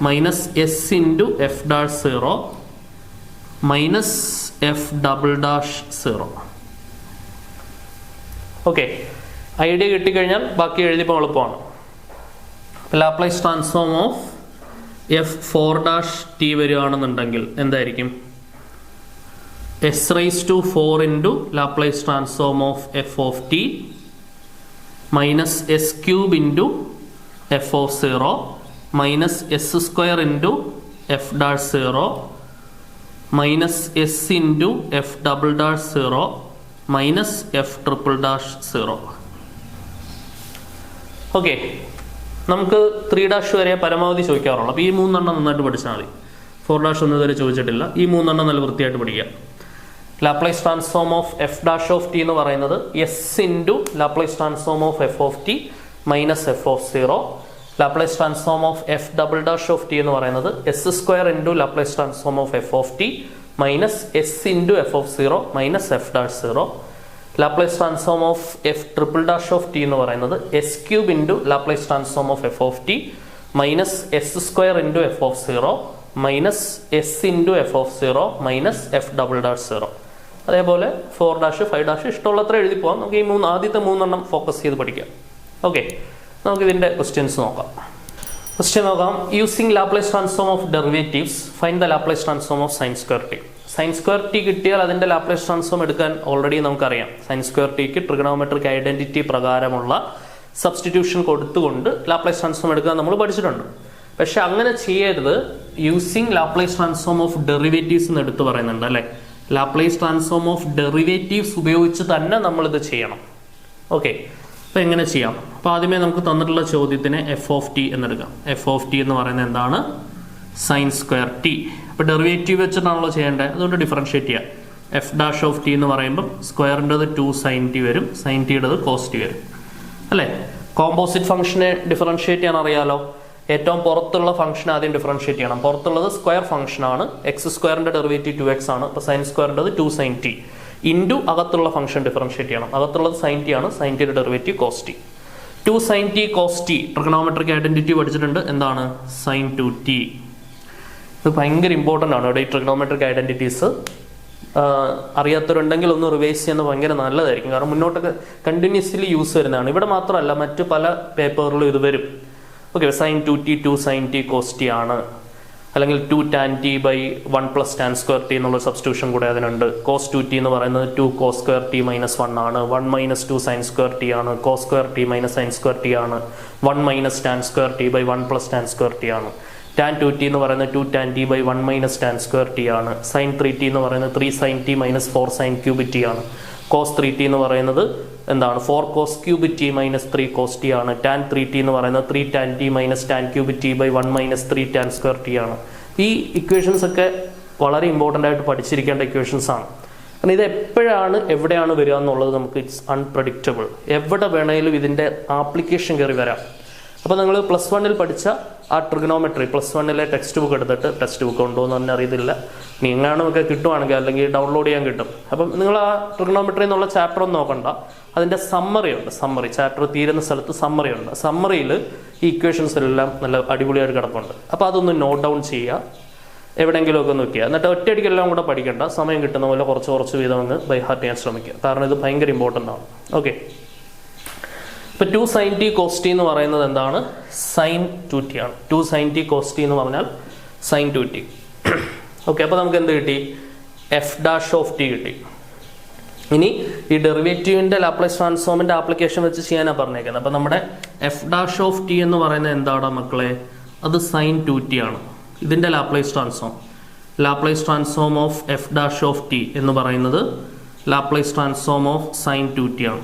minus S into F dash 0 minus F double dash 0. Okay, idea കിട്ടിക്കഴിഞ്ഞാൽ ബാക്കി എഴുതിപ്പോൾ എളുപ്പമാണ്. Laplace transform of F 4 dash T വരികയാണെന്നുണ്ടെങ്കിൽ എന്തായിരിക്കും? S raise to 4 into Laplace transform of F of T minus S cube into F of 0 minus S square into F dash 0 minus S into F double dash 0 minus F triple dash 0. Okay, നമുക്ക് 3 dash വരെ പരമാവധി ചോദിക്കാറുള്ളൂ. അപ്പോൾ ഈ 3 നന്നായിട്ട് പഠിച്ചാൽ മതി. 4 dash ഒന്നും ഇതുവരെ ചോദിച്ചിട്ടില്ല. ഈ 3 നല്ല വൃത്തിയായിട്ട് പഠിക്കുക. Laplace transform of F dash of T എന്ന് പറയുന്നത് S into Laplace transform of F of T minus F of 0. Laplace transform of F double dash of T എന്ന് പറയുന്നത് S square into Laplace transform of F of T minus S into F of 0 minus F dash 0. Laplace transform of F triple dash of T എന്ന് പറയുന്നത് S cube into Laplace transform of F of T minus S square into F of 0 minus S into F of 0 minus F double dash 0. അതേപോലെ 4 dash 5 dash ഇഷ്ടമുള്ളത്ര എഴുതി പോകാം. നമുക്ക് ഈ ആദ്യത്തെ 3 focus ചെയ്ത് പഠിക്കാം. ഓക്കെ, നമുക്ക് ഇതിന്റെ ക്വസ്റ്റ്യൻസ് നോക്കാം. ക്വസ്റ്റ്യൻ നോക്കാം. Using Laplace transform of derivatives find the Laplace transform of sine square T. Sine square T കിട്ടിയാൽ അതിന്റെ ലാപ്ലേസ് ട്രാൻസ്ഫോം എടുക്കാൻ ഓൾറെഡി നമുക്കറിയാം. Sine square tick trigonometric identity പ്രകാരമുള്ള സബ്സ്റ്റിറ്റ്യൂഷൻ കൊടുത്തുകൊണ്ട് ലാപ്ലേസ് ട്രാൻസ്ഫോം എടുക്കാൻ നമ്മൾ പഠിച്ചിട്ടുണ്ട്. പക്ഷെ അങ്ങനെ ചെയ്യരുത്. Using Laplace transform of derivatives എന്ന് എടുത്ത് പറയുന്നുണ്ട് അല്ലെ. ലാപ്ലേസ് ട്രാൻസ്ഫോം ഓഫ് ഡെറിവേറ്റീവ്സ് ഉപയോഗിച്ച് തന്നെ നമ്മളിത് ചെയ്യണം. ഓക്കെ, അപ്പോൾ എങ്ങനെ ചെയ്യാം? അപ്പോൾ ആദ്യമേ നമുക്ക് തന്നിട്ടുള്ള ചോദ്യത്തിന് എഫ് ഓഫ് ടി എന്നെടുക്കാം. എഫ് ഓഫ് ടി എന്ന് പറയുന്നത് എന്താണ്? Sine square T. അപ്പോൾ ഡെറിവേറ്റീവ് വെച്ചിട്ടാണല്ലോ ചെയ്യേണ്ടത്, അതുകൊണ്ട് ഡിഫറൻഷിയേറ്റ് ചെയ്യാം. എഫ് ഡാഷ് ഓഫ് ടി എന്ന് പറയുമ്പോൾ സ്ക്വയറിൻ്റെത് 2 സൈൻ ടി വരും, സൈൻ ടിയുടേത് കോസ് ടി വരും അല്ലേ. കോമ്പോസിറ്റ് ഫംഗ്ഷനെ ഡിഫറൻഷിയേറ്റ് ചെയ്യാൻ അറിയാലോ. ഏറ്റവും പുറത്തുള്ള ഫംഗ്ഷൻ ആദ്യം ഡിഫറൻഷിയേറ്റ് ചെയ്യണം. പുറത്തുള്ളത് സ്ക്വയർ ഫംഗ്ഷൻ ആണ്. എക്സ് സ്ക്വയറിന്റെ ഡെറിവേറ്റീവ് 2x ആണ്. അപ്പോൾ സൈൻ സ്ക്വയറിൻ്റെത് 2 സൈൻ ടി ഇൻറ്റു അകത്തുള്ള ഫംഗ്ഷൻ ഡിഫറൻഷിയേറ്റ് ചെയ്യണം. അകത്തുള്ളത് സൈൻ ടി ആണ്. സൈൻ ടിയുടെ derivative cos T. 2 sine T cos T trigonometric identity പഠിച്ചിട്ടുണ്ട്. എന്താണ്? Sign 2t. ഇത് ഭയങ്കര ഇമ്പോർട്ടൻ്റ് ആണ്. ഇവിടെ ഈ ട്രിഗണോമെട്രിക് ഐഡന്റിറ്റീസ് അറിയാത്തവരുണ്ടെങ്കിൽ ഒന്ന് റിവൈസ് ചെയ്യുന്നത് ഭയങ്കര നല്ലതായിരിക്കും. കാരണം മുന്നോട്ടൊക്കെ കണ്ടിന്യൂസ്ലി യൂസ് വരുന്നതാണ്. ഇവിടെ മാത്രമല്ല, മറ്റു പല പേപ്പറിലും ഇത് വരും. Okay, sine 2t 2 sine T cos T ആണ്. അല്ലെങ്കിൽ 2 tan t by 1 plus tan square t എന്നുള്ള സബ്സ്റ്റിറ്റ്യൂഷൻ കൂടെ അതിനുണ്ട്. cos 2t എന്ന് പറയുന്നത് 2 cos square t minus 1 ആണ്. 1 minus 2 sin square t ആണ്. cos square t minus sin square t ആണ്. 1 minus tan square t by 1 plus tan square t ആണ്. tan 2t എന്ന് പറയുന്നത് 2 tan t by 1 minus tan square t ആണ്. sin 3t എന്ന് പറയുന്നത് 3 sin t minus 4 sin cube t ആണ്. cos 3t എന്ന് പറയുന്നത് എന്താണ് 4 cos cube t minus 3 cos t ആണ്. tan 3t എന്ന് പറയുന്നത് 3 tan t minus tan cube t by 1 minus 3 tan square t ആണ്. ഈ ഇക്വേഷൻസ് ഒക്കെ വളരെ ഇമ്പോർട്ടൻ്റ് ആയിട്ട് പഠിച്ചിരിക്കേണ്ട ഇക്വേഷൻസ് ആണ്. കാരണം ഇത് എപ്പോഴാണ് എവിടെയാണ് വരിക എന്നുള്ളത് നമുക്ക് ഇറ്റ്സ് അൺപ്രഡിക്റ്റബിൾ. എവിടെ വേണമെങ്കിലും ഇതിൻ്റെ ആപ്ലിക്കേഷൻ കയറി വരാം. അപ്പോൾ നിങ്ങൾ +1 പഠിച്ച ആ ട്രിഗണോമെട്രി +1 ടെക്സ്റ്റ് ബുക്ക് എടുത്തിട്ട്, ടെക്സ്റ്റ് ബുക്ക് ഉണ്ടോ എന്ന് തന്നെ അറിയത്തില്ല, ഇനി എങ്ങനെയാണൊക്കെ കിട്ടുവാണെങ്കിൽ അല്ലെങ്കിൽ ഡൗൺലോഡ് ചെയ്യാൻ കിട്ടും. അപ്പം നിങ്ങൾ ആ ട്രിഗണോമെട്രി എന്നുള്ള ചാപ്റ്റർ ഒന്നും നോക്കണ്ട, അതിൻ്റെ സമ്മറി ഉണ്ട്. സമ്മറി ചാപ്റ്റർ തീരുന്ന സ്ഥലത്ത് സമ്മറി ഉണ്ട്. സമ്മറിയിൽ ഈ ഇക്വേഷൻസ് എല്ലാം നല്ല അടിപൊളിയായിട്ട് കിടപ്പുണ്ട്. അപ്പോൾ അതൊന്ന് നോട്ട് ഡൗൺ ചെയ്യുക, എവിടെയെങ്കിലുമൊക്കെ നോക്കിയാൽ, എന്നിട്ട് ഒറ്റയടിക്കെല്ലാം കൂടെ പഠിക്കേണ്ട, സമയം കിട്ടുന്ന പോലെ കുറച്ച് കുറച്ച് വീതം അങ്ങ് ബൈ ഹാർട്ട് ചെയ്യാൻ ശ്രമിക്കുക. കാരണം ഇത് ഭയങ്കര ഇമ്പോർട്ടൻ്റ് ആണ്. ഓക്കെ, ഇപ്പോൾ 2 sin t cos t എന്ന് പറയുന്നത് എന്താണ്? sin 2t ആണ്. 2 sin t cos t എന്ന് പറഞ്ഞാൽ sin 2t. ഓക്കെ, അപ്പോൾ നമുക്ക് എന്ത് കിട്ടി? f' കിട്ടി. ഇനി ഈ ഡെറിവേറ്റീവിൻ്റെ ലാപ്ലേസ് ട്രാൻസ്ഫോമിൻ്റെ ആപ്ലിക്കേഷൻ വെച്ച് ചെയ്യാനാണ് പറഞ്ഞേക്കുന്നത്. അപ്പോൾ നമ്മുടെ f' എന്ന് പറയുന്നത് എന്താണ് മക്കളെ? അത് sin 2t ആണ്. ഇതിൻ്റെ ലാപ്ലേസ് ട്രാൻസ്ഫോം ഓഫ് f' എന്ന് പറയുന്നത് Laplace transform of sin 2t ആണ്.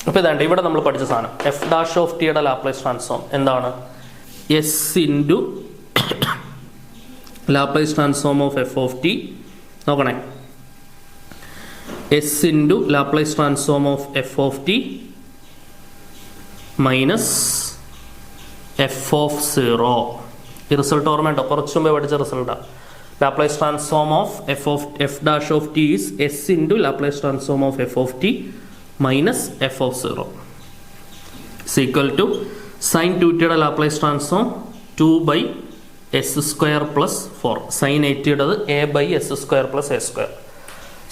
അപ്പോൾ ഇതാണ്ട് ഇവിടെ നമ്മൾ പഠിച്ച സാധനം f' ലാപ്ലേസ് ട്രാൻസ്ഫോം എന്താണ്? s into Laplace transform of f(t) നോക്കണേ, s into Laplace transform of f(t) minus f(0). ഈ റിസൾട്ട് ഓർമ്മയുണ്ടോ? കുറച്ച് മുമ്പേ പഠിച്ച റിസൾട്ടാണ്. Laplace transform of f' is s into Laplace transform of f(t) minus f(0) is equal to sin 2t Laplace transform 2/s² plus 4. sin 80 a/s² plus a².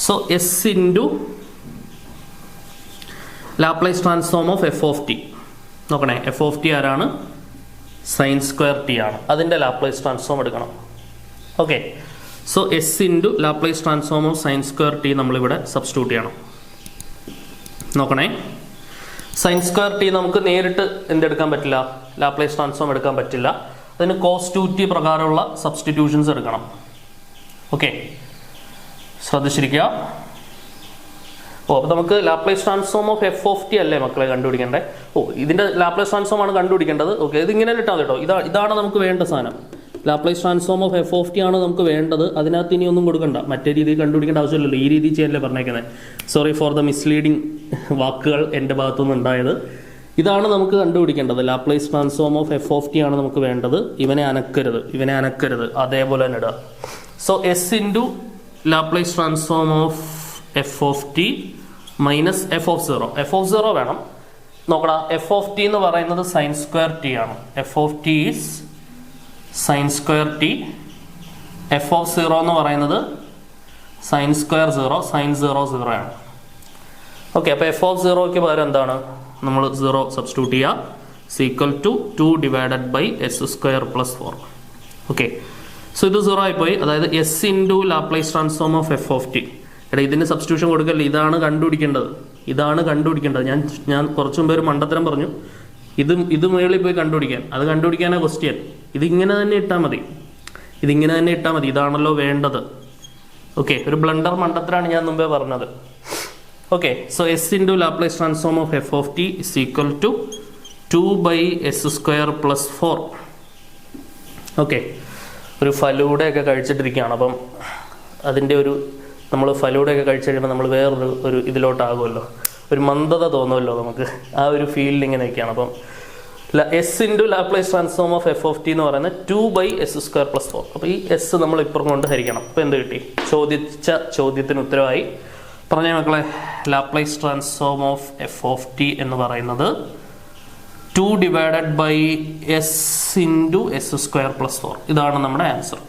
So s into Laplace transform of f(t) നോക്കണേ, f(t) ആരാണ്? sin² t ആണ്. അതിൻ്റെ Laplace transform എടുക്കണം. Okay, so s into Laplace transform of sin² t നമ്മളിവിടെ substitute ചെയ്യണം. നോക്കണേ, sin² t നമുക്ക് നേരിട്ട് എന്തെടുക്കാൻ പറ്റില്ല? ലാപ്ലേസ് ട്രാൻസ്ഫോം എടുക്കാൻ പറ്റില്ല. അതിന് cos 2t പ്രകാരമുള്ള സബ്സ്റ്റിറ്റ്യൂഷൻസ് എടുക്കണം. ഓക്കെ, ശ്രദ്ധിച്ചിരിക്കുക. അപ്പോൾ നമുക്ക് ലാപ്ലേസ് ട്രാൻസ്ഫോം ഓഫ് f(t) അല്ലേ മക്കളെ കണ്ടുപിടിക്കേണ്ടത്? ഇതിൻ്റെ ലാപ്ലേസ് ട്രാൻസ്ഫോം ആണ് കണ്ടുപിടിക്കേണ്ടത്. ഓക്കെ, ഇതിങ്ങനെ ഇട്ടാൽ കേട്ടോ, ഇതാണ് നമുക്ക് വേണ്ട സാധനം. ലാപ്ലേസ് ട്രാൻസ്ഫോം ഓഫ് f(t) ആണ് നമുക്ക് വേണ്ടത്. അതിനകത്ത് ഇനി ഒന്നും കൊടുക്കണ്ട, മറ്റേ രീതിയിൽ കണ്ടുപിടിക്കേണ്ട ആവശ്യമില്ലല്ലോ. ഈ രീതി ചെയ്യാനല്ലേ പറഞ്ഞേക്കുന്നത്. സോറി ഫോർ ദ മിസ്ലീഡിങ് വാക്കുകൾ എൻ്റെ ഭാഗത്തുനിന്ന് ഉണ്ടായത്. ഇതാണ് നമുക്ക് കണ്ടുപിടിക്കേണ്ടത്. ലാപ്ലേസ് ട്രാൻസ്ഫോം ഓഫ് f(t) ആണ് നമുക്ക് വേണ്ടത്. ഇവനെ അനക്കരുത്, അതേപോലെ തന്നെ ഇടുക. So s into Laplace transform of f(t) minus f(0) വേണം. നോക്കടാ, f(t) എന്ന് പറയുന്നത് sin² t ആണ്. f(t) is sin² t. f(0) എന്ന് പറയുന്നത് sin² 0 sin 0 ആണ്. ഓക്കെ, അപ്പോൾ f(0)ക്ക് പകരം എന്താണ്? നമ്മൾ 0 സബ്സ്റ്റിറ്റ്യൂട്ട് ചെയ്യുക. Equal to 2/s² plus 4. Okay, so ഇത് 0 ആയിപ്പോയി. അതായത് s into Laplace transform of f(t). എടാ, ഇതിന് സബ്സ്റ്റിറ്റ്യൂഷൻ കൊടുക്കല്ലേ, ഇതാണ് കണ്ടുപിടിക്കേണ്ടത്. ഞാൻ കുറച്ച് മുമ്പ് ഒരു മണ്ടത്തരം പറഞ്ഞു. ഇത് മുകളിൽ പോയി കണ്ടുപിടിക്കാൻ, അത് കണ്ടുപിടിക്കാനാ ക്വസ്റ്റ്യൻ. ഇതിങ്ങനെ തന്നെ ഇട്ടാൽ മതി. ഇതാണല്ലോ വേണ്ടത്. ഓക്കെ, ഒരു ബ്ലണ്ടർ മണ്ടത്തരാണ് ഞാൻ മുമ്പേ പറഞ്ഞത്. Okay, so s into Laplace transform of f(t) is equal to 2/s² plus 4. Okay, ഒരു ഫലൂഡയൊക്കെ കഴിച്ചിട്ടിരിക്കുകയാണ്. അപ്പം അതിൻ്റെ നമ്മൾ ഫലൂഡയൊക്കെ കഴിച്ചു കഴിയുമ്പോൾ നമ്മൾ വേറൊരു ഇതിലോട്ടാകുമല്ലോ, ഒരു മന്ദത തോന്നുമല്ലോ നമുക്ക്. ആ ഒരു ഫീൽഡ് ഇങ്ങനെയൊക്കെയാണ്. അപ്പം s into Laplace transform of f(t) എന്ന് പറയുന്നത് 2/s² plus 4. അപ്പോൾ ഈ s നമ്മൾ ഇപ്പുറം കൊണ്ട് ഹരിക്കണം. അപ്പോൾ എന്ത് കിട്ടി? ചോദ്യത്തിന് ഉത്തരവായി. പറഞ്ഞ മക്കളെ, ലാപ്ലേസ് ട്രാൻസ്ഫോം ഓഫ് f(t) എന്ന് പറയുന്നത് 2/s ഇൻറ്റു s² plus 4. ഇതാണ് നമ്മുടെ ആൻസർ.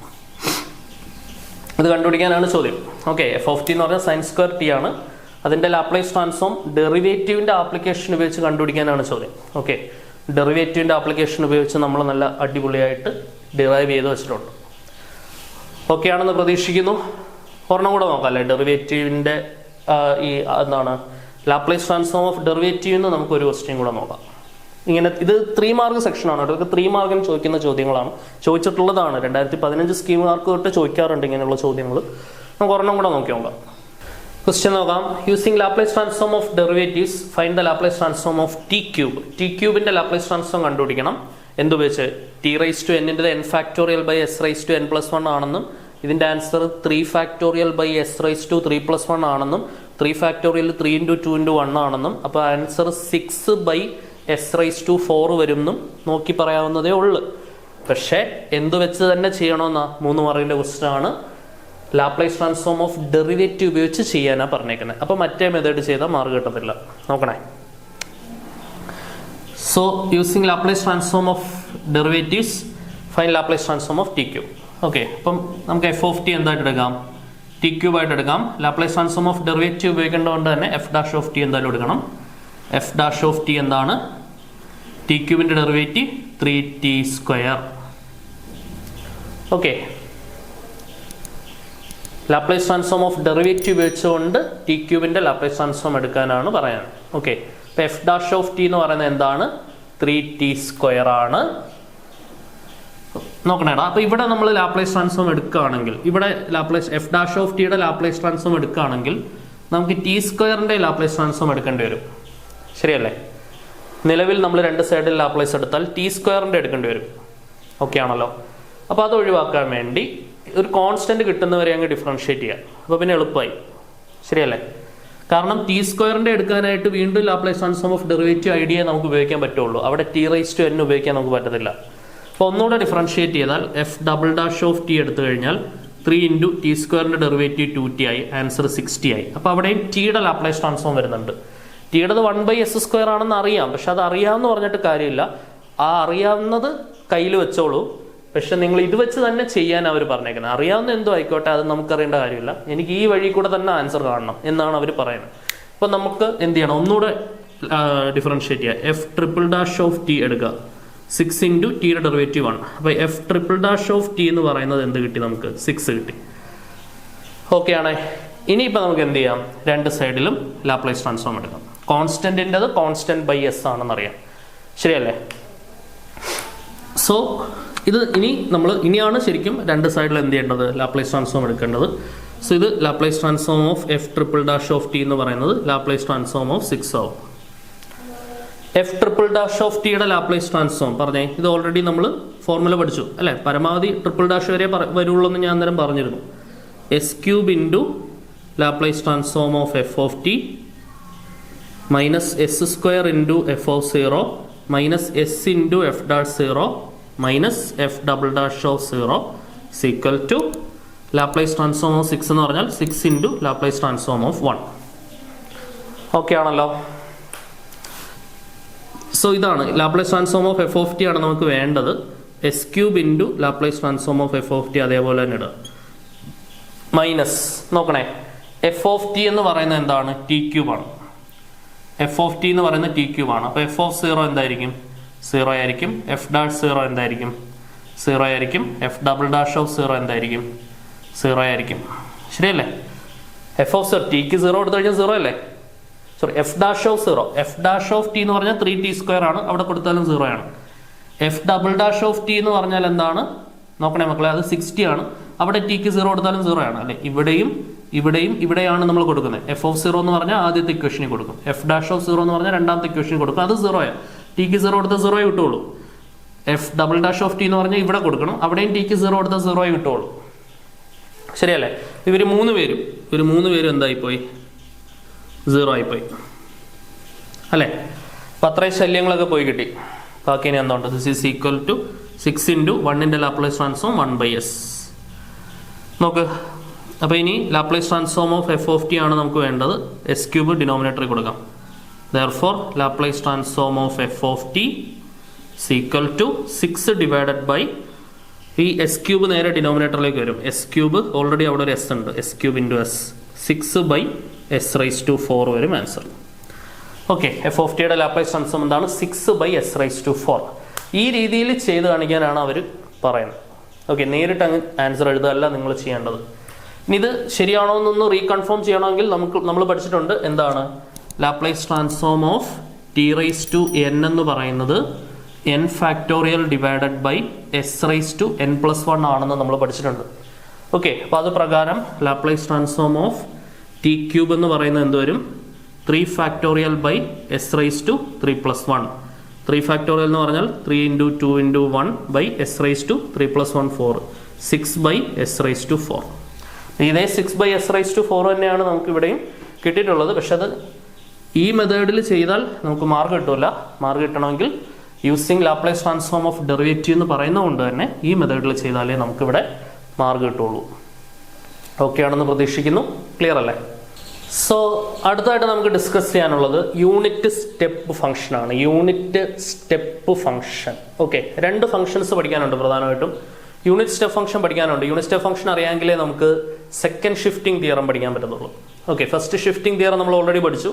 ഇത് കണ്ടുപിടിക്കാനാണ് ചോദ്യം. ഓക്കെ, f(t) എന്ന് പറഞ്ഞാൽ sin² t ആണ്. അതിൻ്റെ ലാപ്ലേസ് ട്രാൻസ്ഫോം ഡെറിവേറ്റീവിൻ്റെ ആപ്ലിക്കേഷൻ ഉപയോഗിച്ച് കണ്ടുപിടിക്കാനാണ് ചോദ്യം. ഓക്കെ, ഡെറിവേറ്റീവിൻ്റെ ആപ്ലിക്കേഷൻ ഉപയോഗിച്ച് നമ്മൾ നല്ല അടിപൊളിയായിട്ട് ഡിറൈവ് ചെയ്ത് വെച്ചിട്ടുണ്ട്. ഓക്കെ ആണെന്ന് പ്രതീക്ഷിക്കുന്നു. ഒരെണ്ണം കൂടെ നോക്കാം അല്ലേ, ഡെറിവേറ്റീവിൻ്റെ ഈ എന്താണ് ലാപ്ലേസ് ട്രാൻസ്ഫോം ഓഫ് ഡെറിവേറ്റീവ് എന്ന് നമുക്കൊരു ക്വസ്റ്റ്യൻ കൂടെ നോക്കാം. ഇങ്ങനെ ഇത് 3 മാർക്ക് സെക്ഷനാണ്. ഇതൊക്കെ 3 മാർക്കിന് ചോദിക്കുന്ന ചോദ്യങ്ങളാണ്, ചോദിച്ചിട്ടുള്ളതാണ്. 2015 സ്കീം മാർക്ക് തൊട്ട് ചോദിക്കാറുണ്ട് ഇങ്ങനെയുള്ള ചോദ്യങ്ങൾ. നമുക്ക് ഒരെണ്ണം കൂടെ നോക്കി നോക്കാം. ക്വസ്റ്റ്യൻ നോക്കാം. Using Laplace transform of derivatives find the Laplace transform of T cube. T ക്യൂബിന്റെ ലാപ്ലേസ് ട്രാൻസ്ഫോം കണ്ടുപിടിക്കണം. എന്തുപയോഗിച്ച്? T raise to n n factorial by S raise to n+1 ആണെന്നും ഇതിന്റെ answer 3 factorial by S raise to 3+1 ആണെന്നും 3 factorial 3 × 2 × 1 ആണെന്നും അപ്പോൾ answer 6 by S raise to 4 വരുമെന്നും നോക്കി പറയാവുന്നതേ ഉള്ളൂ. പക്ഷേ എന്ത് വെച്ച് തന്നെ ചെയ്യണമെന്നാ 3 മാർക്കിന്റെ ക്വസ്റ്റ്യൻ ആണ്. ലാപ്ലേസ് ട്രാൻസ്ഫോം ഓഫ് ഡെറിവേറ്റീവ് ഉപയോഗിച്ച് ചെയ്യാനാ പറഞ്ഞേക്കുന്നത്. അപ്പോൾ മറ്റേ മെത്തേഡ് ചെയ്താൽ മാർക്ക് കിട്ടത്തില്ല. നോക്കണേ. So using Laplace transform of derivatives find Laplace transform of T cube. Okay, അപ്പം നമുക്ക് എഫ് ഓഫ് ടി എന്തായിട്ട് എടുക്കാം? ടി ക്യൂബ് ആയിട്ട് എടുക്കാം. ലാപ്ലേസ് ട്രാൻസ്ഫോം ഓഫ് ഡെറിവേറ്റീവ് ഉപയോഗിക്കേണ്ടതുകൊണ്ട് തന്നെ എഫ് ഡാഷ് ഓഫ് ടി എന്തായാലും എടുക്കണം. എഫ് ഡാഷ് ഓഫ് ടി എന്താണ്? ടി ക്യൂബിന്റെ derivative 3t². Okay, Laplace transform of derivative ഉപയോഗിച്ചുകൊണ്ട് ടി ക്യൂബിന്റെ ലാപ്ലേസ് ട്രാൻസ്ഫോം എടുക്കാനാണ് പറയാൻ. ഓക്കെ, അപ്പൊ എഫ് ഡാഷ് ഓഫ് ടി എന്ന് പറയുന്നത് എന്താണ്? 3t² ആണ്. നോക്കണേടാ. അപ്പൊ ഇവിടെ നമ്മൾ ലാപ്ലേസ് ട്രാൻസ്ഫോം എടുക്കുകയാണെങ്കിൽ, ഇവിടെ ലാപ്ലേസ് എഫ് ഡാഷ് ഓഫ് ടിയുടെ ലാപ്ലേസ് ട്രാൻസ്ഫോം എടുക്കുകയാണെങ്കിൽ നമുക്ക് t² ലാപ്ലേസ് ട്രാൻസ്ഫോം എടുക്കേണ്ടി വരും. ശരിയല്ലേ? നിലവിൽ നമ്മൾ 2 സൈഡിൽ ലാപ്ലേസ് എടുത്താൽ t² എടുക്കേണ്ടി വരും. ഓക്കെ ആണല്ലോ? അപ്പോൾ അത് ഒഴിവാക്കാൻ വേണ്ടി ഒരു കോൺസ്റ്റന്റ് കിട്ടുന്നവരെ അങ്ങ് ഡിഫറൻഷിയേറ്റ് ചെയ്യാം. അപ്പോൾ പിന്നെ എളുപ്പമായി. ശരിയല്ലേ? കാരണം t² എടുക്കാനായിട്ട് വീണ്ടും Laplace transform of derivative idea നമുക്ക് ഉപയോഗിക്കാൻ പറ്റുള്ളൂ. അവിടെ t റൈസ് ടു n ഉപയോഗിക്കാൻ നമുക്ക് പറ്റത്തില്ല. അപ്പോൾ ഒന്നുകൂടെ ഡിഫറൻഷിയേറ്റ് ചെയ്താൽ F double dash of T എടുത്തു കഴിഞ്ഞാൽ 3 × t² ഡെറിവേറ്റീവ് 2t ആയി. ആൻസർ 60 ആയി. അപ്പോൾ അവിടെയും ടിയുടെ ലാപ്ലേസ് ട്രാൻസ്ഫോം വരുന്നുണ്ട്. ടിയുടേത് 1/s² ആണെന്ന് അറിയാം. പക്ഷെ അത് അറിയാമെന്ന് പറഞ്ഞിട്ട് കാര്യമില്ല. ആ അറിയാവുന്നത് കയ്യിൽ വെച്ചോളൂ. പക്ഷെ നിങ്ങൾ ഇത് വെച്ച് തന്നെ ചെയ്യാൻ അവർ പറഞ്ഞേക്കുന്നത്. അറിയാവുന്ന എന്തോ ആയിക്കോട്ടെ, അത് നമുക്കറിയേണ്ട കാര്യമില്ല. എനിക്ക് ഈ വഴി കൂടെ തന്നെ ആൻസർ കാണണം എന്നാണ് അവർ പറയുന്നത്. അപ്പോൾ നമുക്ക് എന്ത് ചെയ്യണം? ഒന്നുകൂടെ ഡിഫറൻഷിയേറ്റ് ചെയ്യുക. F triple dash of T എടുക്കുക. 6 × ടിയുടെ ഡെറിവേറ്റീവ് 1. അപ്പോൾ F triple dash of T എന്ന് പറയുന്നത് എന്ത് കിട്ടി? നമുക്ക് 6 കിട്ടി. ഓക്കെ ആണേ. ഇനിയിപ്പോൾ നമുക്ക് എന്ത് ചെയ്യാം? 2 സൈഡിലും ലാപ്ലേസ് ട്രാൻസ്ഫോം എടുക്കാം. കോൺസ്റ്റന്റിൻ്റെത് കോൺസ്റ്റന്റ് ബൈ എസ് ആണെന്ന് അറിയാം. ശരിയല്ലേ? സോ ഇത് ഇനിയാണ് ശരിക്കും 2 സൈഡിൽ എന്ത് ചെയ്യേണ്ടത്? ലാപ്ലേസ് ട്രാൻസ്ഫോം എടുക്കേണ്ടത്. സോ ഇത് Laplace transform of F triple dash of T എന്ന് പറയുന്നത് ലാപ്ലേസ് ട്രാൻസ്ഫോം ഓഫ് 6 ആവും. എഫ് ട്രിപ്പിൾ ഡാഷ് ഓഫ് ടിയുടെ ലാപ്ലേസ് ട്രാൻസ്ഫോം പറഞ്ഞേ. ഇത് ഓൾറെഡി നമ്മൾ ഫോർമുല പഠിച്ചു അല്ലേ? പരമാവധി ട്രിപ്പിൾ ഡാഷ് വരെ വരുള്ളൂ എന്ന് ഞാൻ അന്നേരം പറഞ്ഞിരുന്നു. s³ × Laplace transform of F of T minus s² × F of 0 minus s × F dash 0 minus F double dash of 0 equal to Laplace transform of 6 എന്ന് പറഞ്ഞാൽ 6 × ലാപ്ലേസ് ട്രാൻസ്ഫോം ഓഫ് 1. ഓക്കെ ആണല്ലോ? So ഇതാണ് Laplace transform of F of T ആണ് നമുക്ക് വേണ്ടത്. s³ × Laplace transform of F of T അതേപോലെ തന്നെ ഇടുക. മൈനസ് നോക്കണേ. എഫ് ഓഫ് ടി എന്ന് പറയുന്നത് എന്താണ്? t³ ആണ്. എഫ് ഓഫ് ടി എന്ന് പറയുന്നത് t³ ആണ്. അപ്പോൾ എഫ് ഓഫ് 0 എന്തായിരിക്കും? 0 ആയിരിക്കും. എഫ് ഡാഷ് 0 എന്തായിരിക്കും? 0 ആയിരിക്കും. എഫ് ഡബിൾ ഡാഷ് ഓഫ് 0 എന്തായിരിക്കും? 0 ആയിരിക്കും. ശരിയല്ലേ? എഫ് ഓഫ് 0 ടിക്ക് 0 എടുത്തു കഴിഞ്ഞാൽ 0 അല്ലേ? Sorry, F dash of 0. F dash of T എന്ന് പറഞ്ഞാൽ 3t² ആണ്. അവിടെ കൊടുത്താലും 0 ആണ്. F double dash of T എന്ന് പറഞ്ഞാൽ എന്താണ്? നോക്കണേ മക്കളെ, അത് 60 ആണ്. അവിടെ ടിക്ക് 0 കൊടുത്താലും 0 ആണ് അല്ലെ? ഇവിടെയാണ് നമ്മൾ കൊടുക്കുന്നത്. എഫ് ഓഫ് 0 എന്ന് പറഞ്ഞാൽ ആദ്യത്തെ ഇക്വേഷനിൽ കൊടുക്കും. എഫ് ഡാഷ് ഓഫ് 0 എന്ന് പറഞ്ഞാൽ രണ്ടാമത്തെ ഇക്വേഷനിൽ കൊടുക്കും. അത് 0 ആണ്. ടിക്ക് 0 കൊടുത്താൽ 0 കിട്ടുള്ളൂ. F double dash of T എന്ന് പറഞ്ഞാൽ ഇവിടെ കൊടുക്കണം. അവിടെയും ടിക്ക് 0 കൊടുത്താൽ 0 കിട്ടുള്ളൂ. ശരിയല്ലേ? ഇവർ 3 പേരും എന്തായിപ്പോയി? 0 ആയിപ്പോയി അല്ലേ? അപ്പം അത്രയും ശല്യങ്ങളൊക്കെ പോയി കിട്ടി. ബാക്കി ഇനി എന്തുണ്ട്? This is equal to 6 × 1 Laplace transform 1/s. നോക്ക്. അപ്പോൾ ഇനി Laplace transform of F of T ആണ് നമുക്ക് വേണ്ടത്. s³ ഡിനോമിനേറ്ററിൽ കൊടുക്കാം. Therefore Laplace transform of F of T equal to 6 divided by ഈ s³ നേരെ ഡിനോമിനേറ്ററിലേക്ക് വരും. s³ ഓൾറെഡി അവിടെ ഒരു s ഉണ്ട്. s³ × s 6 by s raise to 4 വരും ആൻസർ. ഓക്കെ, എഫ് ഓഫ് ടിയുടെ ലാപ്ലേസ് ട്രാൻസ്ഫോം എന്താണ്? 6/s⁴. ഈ രീതിയിൽ ചെയ്ത് കാണിക്കാനാണ് അവർ പറയുന്നത്. ഓക്കെ, നേരിട്ട് അങ്ങ് ആൻസർ എഴുതുകയല്ല നിങ്ങൾ ചെയ്യേണ്ടത്. ഇനി ഇത് ശരിയാണോ എന്നൊന്ന് റീകൺഫേം ചെയ്യണമെങ്കിൽ നമ്മൾ പഠിച്ചിട്ടുണ്ട് എന്താണ് ലാപ്ലേസ് ട്രാൻസ്ഫോം ഓഫ് t⁻n എന്ന് പറയുന്നത് n factorial divided by s⁻n+1 ആണെന്ന് നമ്മൾ പഠിച്ചിട്ടുണ്ട്. ഓക്കെ, അപ്പോൾ അത് പ്രകാരം ലാപ്ലേസ് ട്രാൻസ്ഫോം ഓഫ് t³ എന്ന് പറയുന്നത് എന്തുവരും? 3 ഫാക്ടോറിയൽ ബൈ s⁻3+1. 3 ഫാക്ടോറിയൽ എന്ന് പറഞ്ഞാൽ 3 × 2 × 1 ബൈ s⁻3+1 4. 6/s⁴. ഇതേ 6/s⁴ തന്നെയാണ് നമുക്ക് ഇവിടെയും കിട്ടിയിട്ടുള്ളത്. പക്ഷെ അത് ഈ മെത്തേഡിൽ ചെയ്താൽ നമുക്ക് മാർക്ക് കിട്ടില്ല. മാർക്ക് കിട്ടണമെങ്കിൽ using Laplace transform of derivative എന്ന് പറയുന്നതുകൊണ്ട് തന്നെ ഈ മെത്തേഡിൽ ചെയ്താലേ നമുക്കിവിടെ മാർക്ക് കിട്ടുള്ളൂ. ഓക്കെ ആണെന്ന് പ്രതീക്ഷിക്കുന്നു. ക്ലിയർ അല്ലേ? സോ അടുത്തായിട്ട് നമുക്ക് ഡിസ്കസ് ചെയ്യാനുള്ളത് യൂണിറ്റ് സ്റ്റെപ്പ് ഫംഗ്ഷൻ ആണ്. Unit step function. Okay, 2 functions പഠിക്കാനുണ്ട് പ്രധാനമായിട്ടും. യൂണിറ്റ് സ്റ്റെപ്പ് ഫംഗ്ഷൻ പഠിക്കാനുണ്ട്. യൂണിറ്റ് സ്റ്റെപ്പ് ഫംഗ്ഷൻ അറിയാമെങ്കിലേ നമുക്ക് സെക്കൻഡ് ഷിഫ്റ്റിംഗ് തിയറം പഠിക്കാൻ പറ്റത്തുള്ളൂ. ഓക്കെ, ഫസ്റ്റ് ഷിഫ്റ്റിംഗ് തിയറം നമ്മൾ ഓൾറെഡി പഠിച്ചു.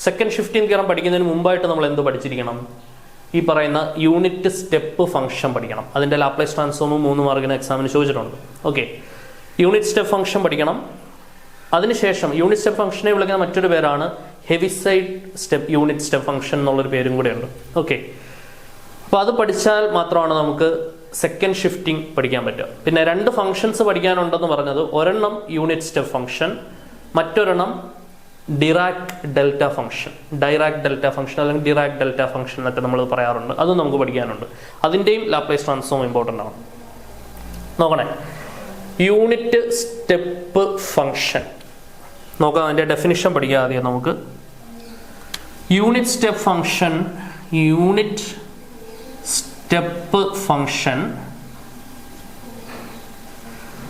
സെക്കൻഡ് ഷിഫ്റ്റിംഗ് തിയറം പഠിക്കുന്നതിന് മുമ്പായിട്ട് നമ്മൾ എന്ത് പഠിച്ചിരിക്കണം? ഈ പറയുന്ന യൂണിറ്റ് സ്റ്റെപ്പ് ഫംഗ്ഷൻ പഠിക്കണം. അതിന്റെ ലാപ്ലേസ് ട്രാൻസ്ഫോമും 3 മാർക്കിന് എക്സാമിന് ചോദിച്ചിട്ടുണ്ട്. ഓക്കെ, യൂണിറ്റ് സ്റ്റെപ്പ് ഫംഗ്ഷൻ പഠിക്കണം. അതിനുശേഷം യൂണിറ്റ് സ്റ്റെപ്പ് ഫംഗ്ഷനെ വിളിക്കുന്ന മറ്റൊരു പേരാണ് Heaviside step unit step function എന്നുള്ളൊരു പേരും കൂടെ ഉണ്ട്. ഓക്കെ, അപ്പോൾ അത് പഠിച്ചാൽ മാത്രമാണ് നമുക്ക് സെക്കൻഡ് ഷിഫ്റ്റിംഗ് പഠിക്കാൻ പറ്റുക. പിന്നെ 2 ഫംഗ്ഷൻസ് പഠിക്കാനുണ്ടെന്ന് പറഞ്ഞത്, ഒരെണ്ണം യൂണിറ്റ് സ്റ്റെപ്പ് ഫംഗ്ഷൻ, മറ്റൊരെണ്ണം Dirac delta function. Dirac delta function അല്ലെങ്കിൽ ഡിറാക് ഡെൽറ്റ ഫംഗ്ഷൻ എന്നൊക്കെ നമ്മൾ പറയാറുണ്ട്. അതും നമുക്ക് പഠിക്കാനുണ്ട്. അതിൻ്റെയും ലാപ്ലേസ് ട്രാൻസ്ഫോം ഇമ്പോർട്ടൻ്റ് ആണ്. നോക്കണേ, യൂണിറ്റ് സ്റ്റെപ്പ് ഫംഗ്ഷൻ നോക്കാം. അതിൻ്റെ ഡെഫിനിഷൻ പഠിക്കാം ആദ്യം നമുക്ക്. Unit step function, unit step function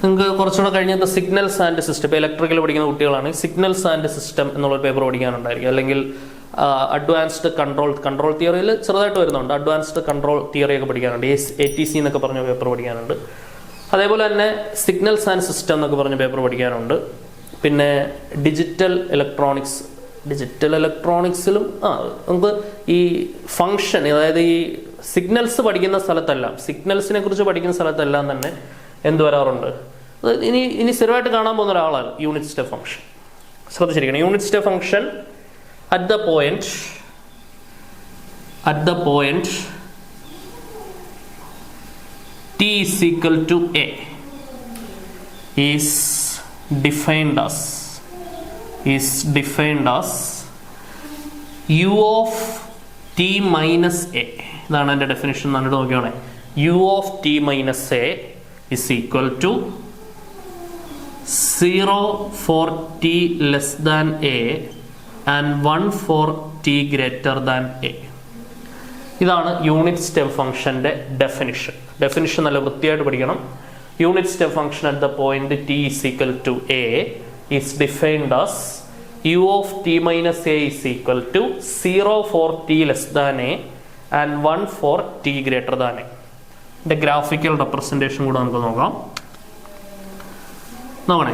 നിങ്ങൾക്ക് കുറച്ചുകൂടെ കഴിഞ്ഞപ്പോൾ സിഗ്നൽസ് ആൻഡ് സിസ്റ്റം, ഇപ്പോൾ ഇലക്ട്രിക്കൽ പഠിക്കുന്ന കുട്ടികളാണ് സിഗ്നൽസ് ആൻഡ് സിസ്റ്റം എന്നുള്ളൊരു പേപ്പർ പഠിക്കാനുണ്ടായിരിക്കും. അല്ലെങ്കിൽ അഡ്വാൻസ്ഡ് കൺട്രോൾ തിയറിയിൽ ചെറുതായിട്ട് വരുന്നുണ്ട്. അഡ്വാൻസ്ഡ് കൺട്രോൾ തിയറി ഒക്കെ പഠിക്കാനുണ്ട്. ATC എന്നൊക്കെ പറഞ്ഞ പേപ്പർ പഠിക്കാനുണ്ട്. അതേപോലെ തന്നെ സിഗ്നൽസ് ആൻഡ് സിസ്റ്റം എന്നൊക്കെ പറഞ്ഞ പേപ്പർ പഠിക്കാനുണ്ട്. പിന്നെ ഡിജിറ്റൽ ഇലക്ട്രോണിക്സിലും നമുക്ക് ഈ ഫംഗ്ഷൻ, അതായത് ഈ സിഗ്നൽസ് പഠിക്കുന്ന സ്ഥലത്തെല്ലാം, സിഗ്നൽസിനെ കുറിച്ച് പഠിക്കുന്ന സ്ഥലത്തെല്ലാം തന്നെ എന്ത് വരാറുണ്ട്? ഇനി സ്ഥിരമായിട്ട് കാണാൻ പോകുന്ന ഒരാളാണ് യൂണിറ്റ് സ്റ്റെപ്പ് ഫംഗ്ഷൻ. ശ്രദ്ധിച്ചിരിക്കണം. Unit step function at the point t is equal to a is defined as u of t minus a. ഇതാണ് എൻ്റെ definition. നന്നിട്ട് നോക്കിയാണേ, u of t minus a is equal to 0 for t less than a and 1 for t greater than a. ഇതാണ് unit step ഫംഗ്ഷന്റെ definition. Definition നല്ല വൃത്തിയായിട്ട് പഠിക്കണം. Unit step function at the point t is equal to a is defined as u of t minus a is equal to 0 for t less than a and 1 for t greater than a. ഇതിന്റെ graphical representation കൂടെ നമുക്ക് നോക്കാം. നോക്കണേ,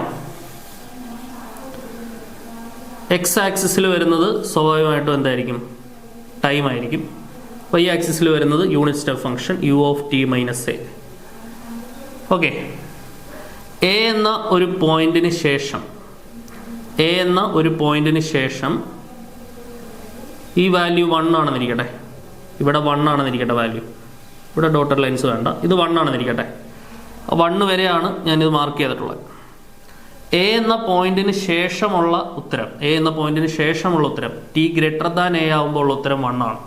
X ആക്സിസിൽ വരുന്നത് സ്വാഭാവികമായിട്ടും എന്തായിരിക്കും? Time ആയിരിക്കും. y ആക്സിസിൽ വരുന്നത് unit step function u of t minus a. Okay, A എന്ന ഒരു പോയിന്റിന് ശേഷം ഈ വാല്യൂ 1 ആണെന്നിരിക്കട്ടെ. ഇവിടെ 1 ആണെന്നിരിക്കട്ടെ വാല്യൂ. ഇവിടെ ഡോട്ടഡ് ലൈൻസ് വേണ്ട. ഇത് 1 ആണെന്നിരിക്കട്ടെ. 1 വരെയാണ് ഞാനിത് മാർക്ക് ചെയ്തിട്ടുള്ളത്. എ എന്ന പോയിന്റിന് ശേഷമുള്ള ഉത്തരം t ഗ്രേറ്റർ ദാൻ a ആകുമ്പോൾ ഉള്ള ഉത്തരം 1 ആണ്.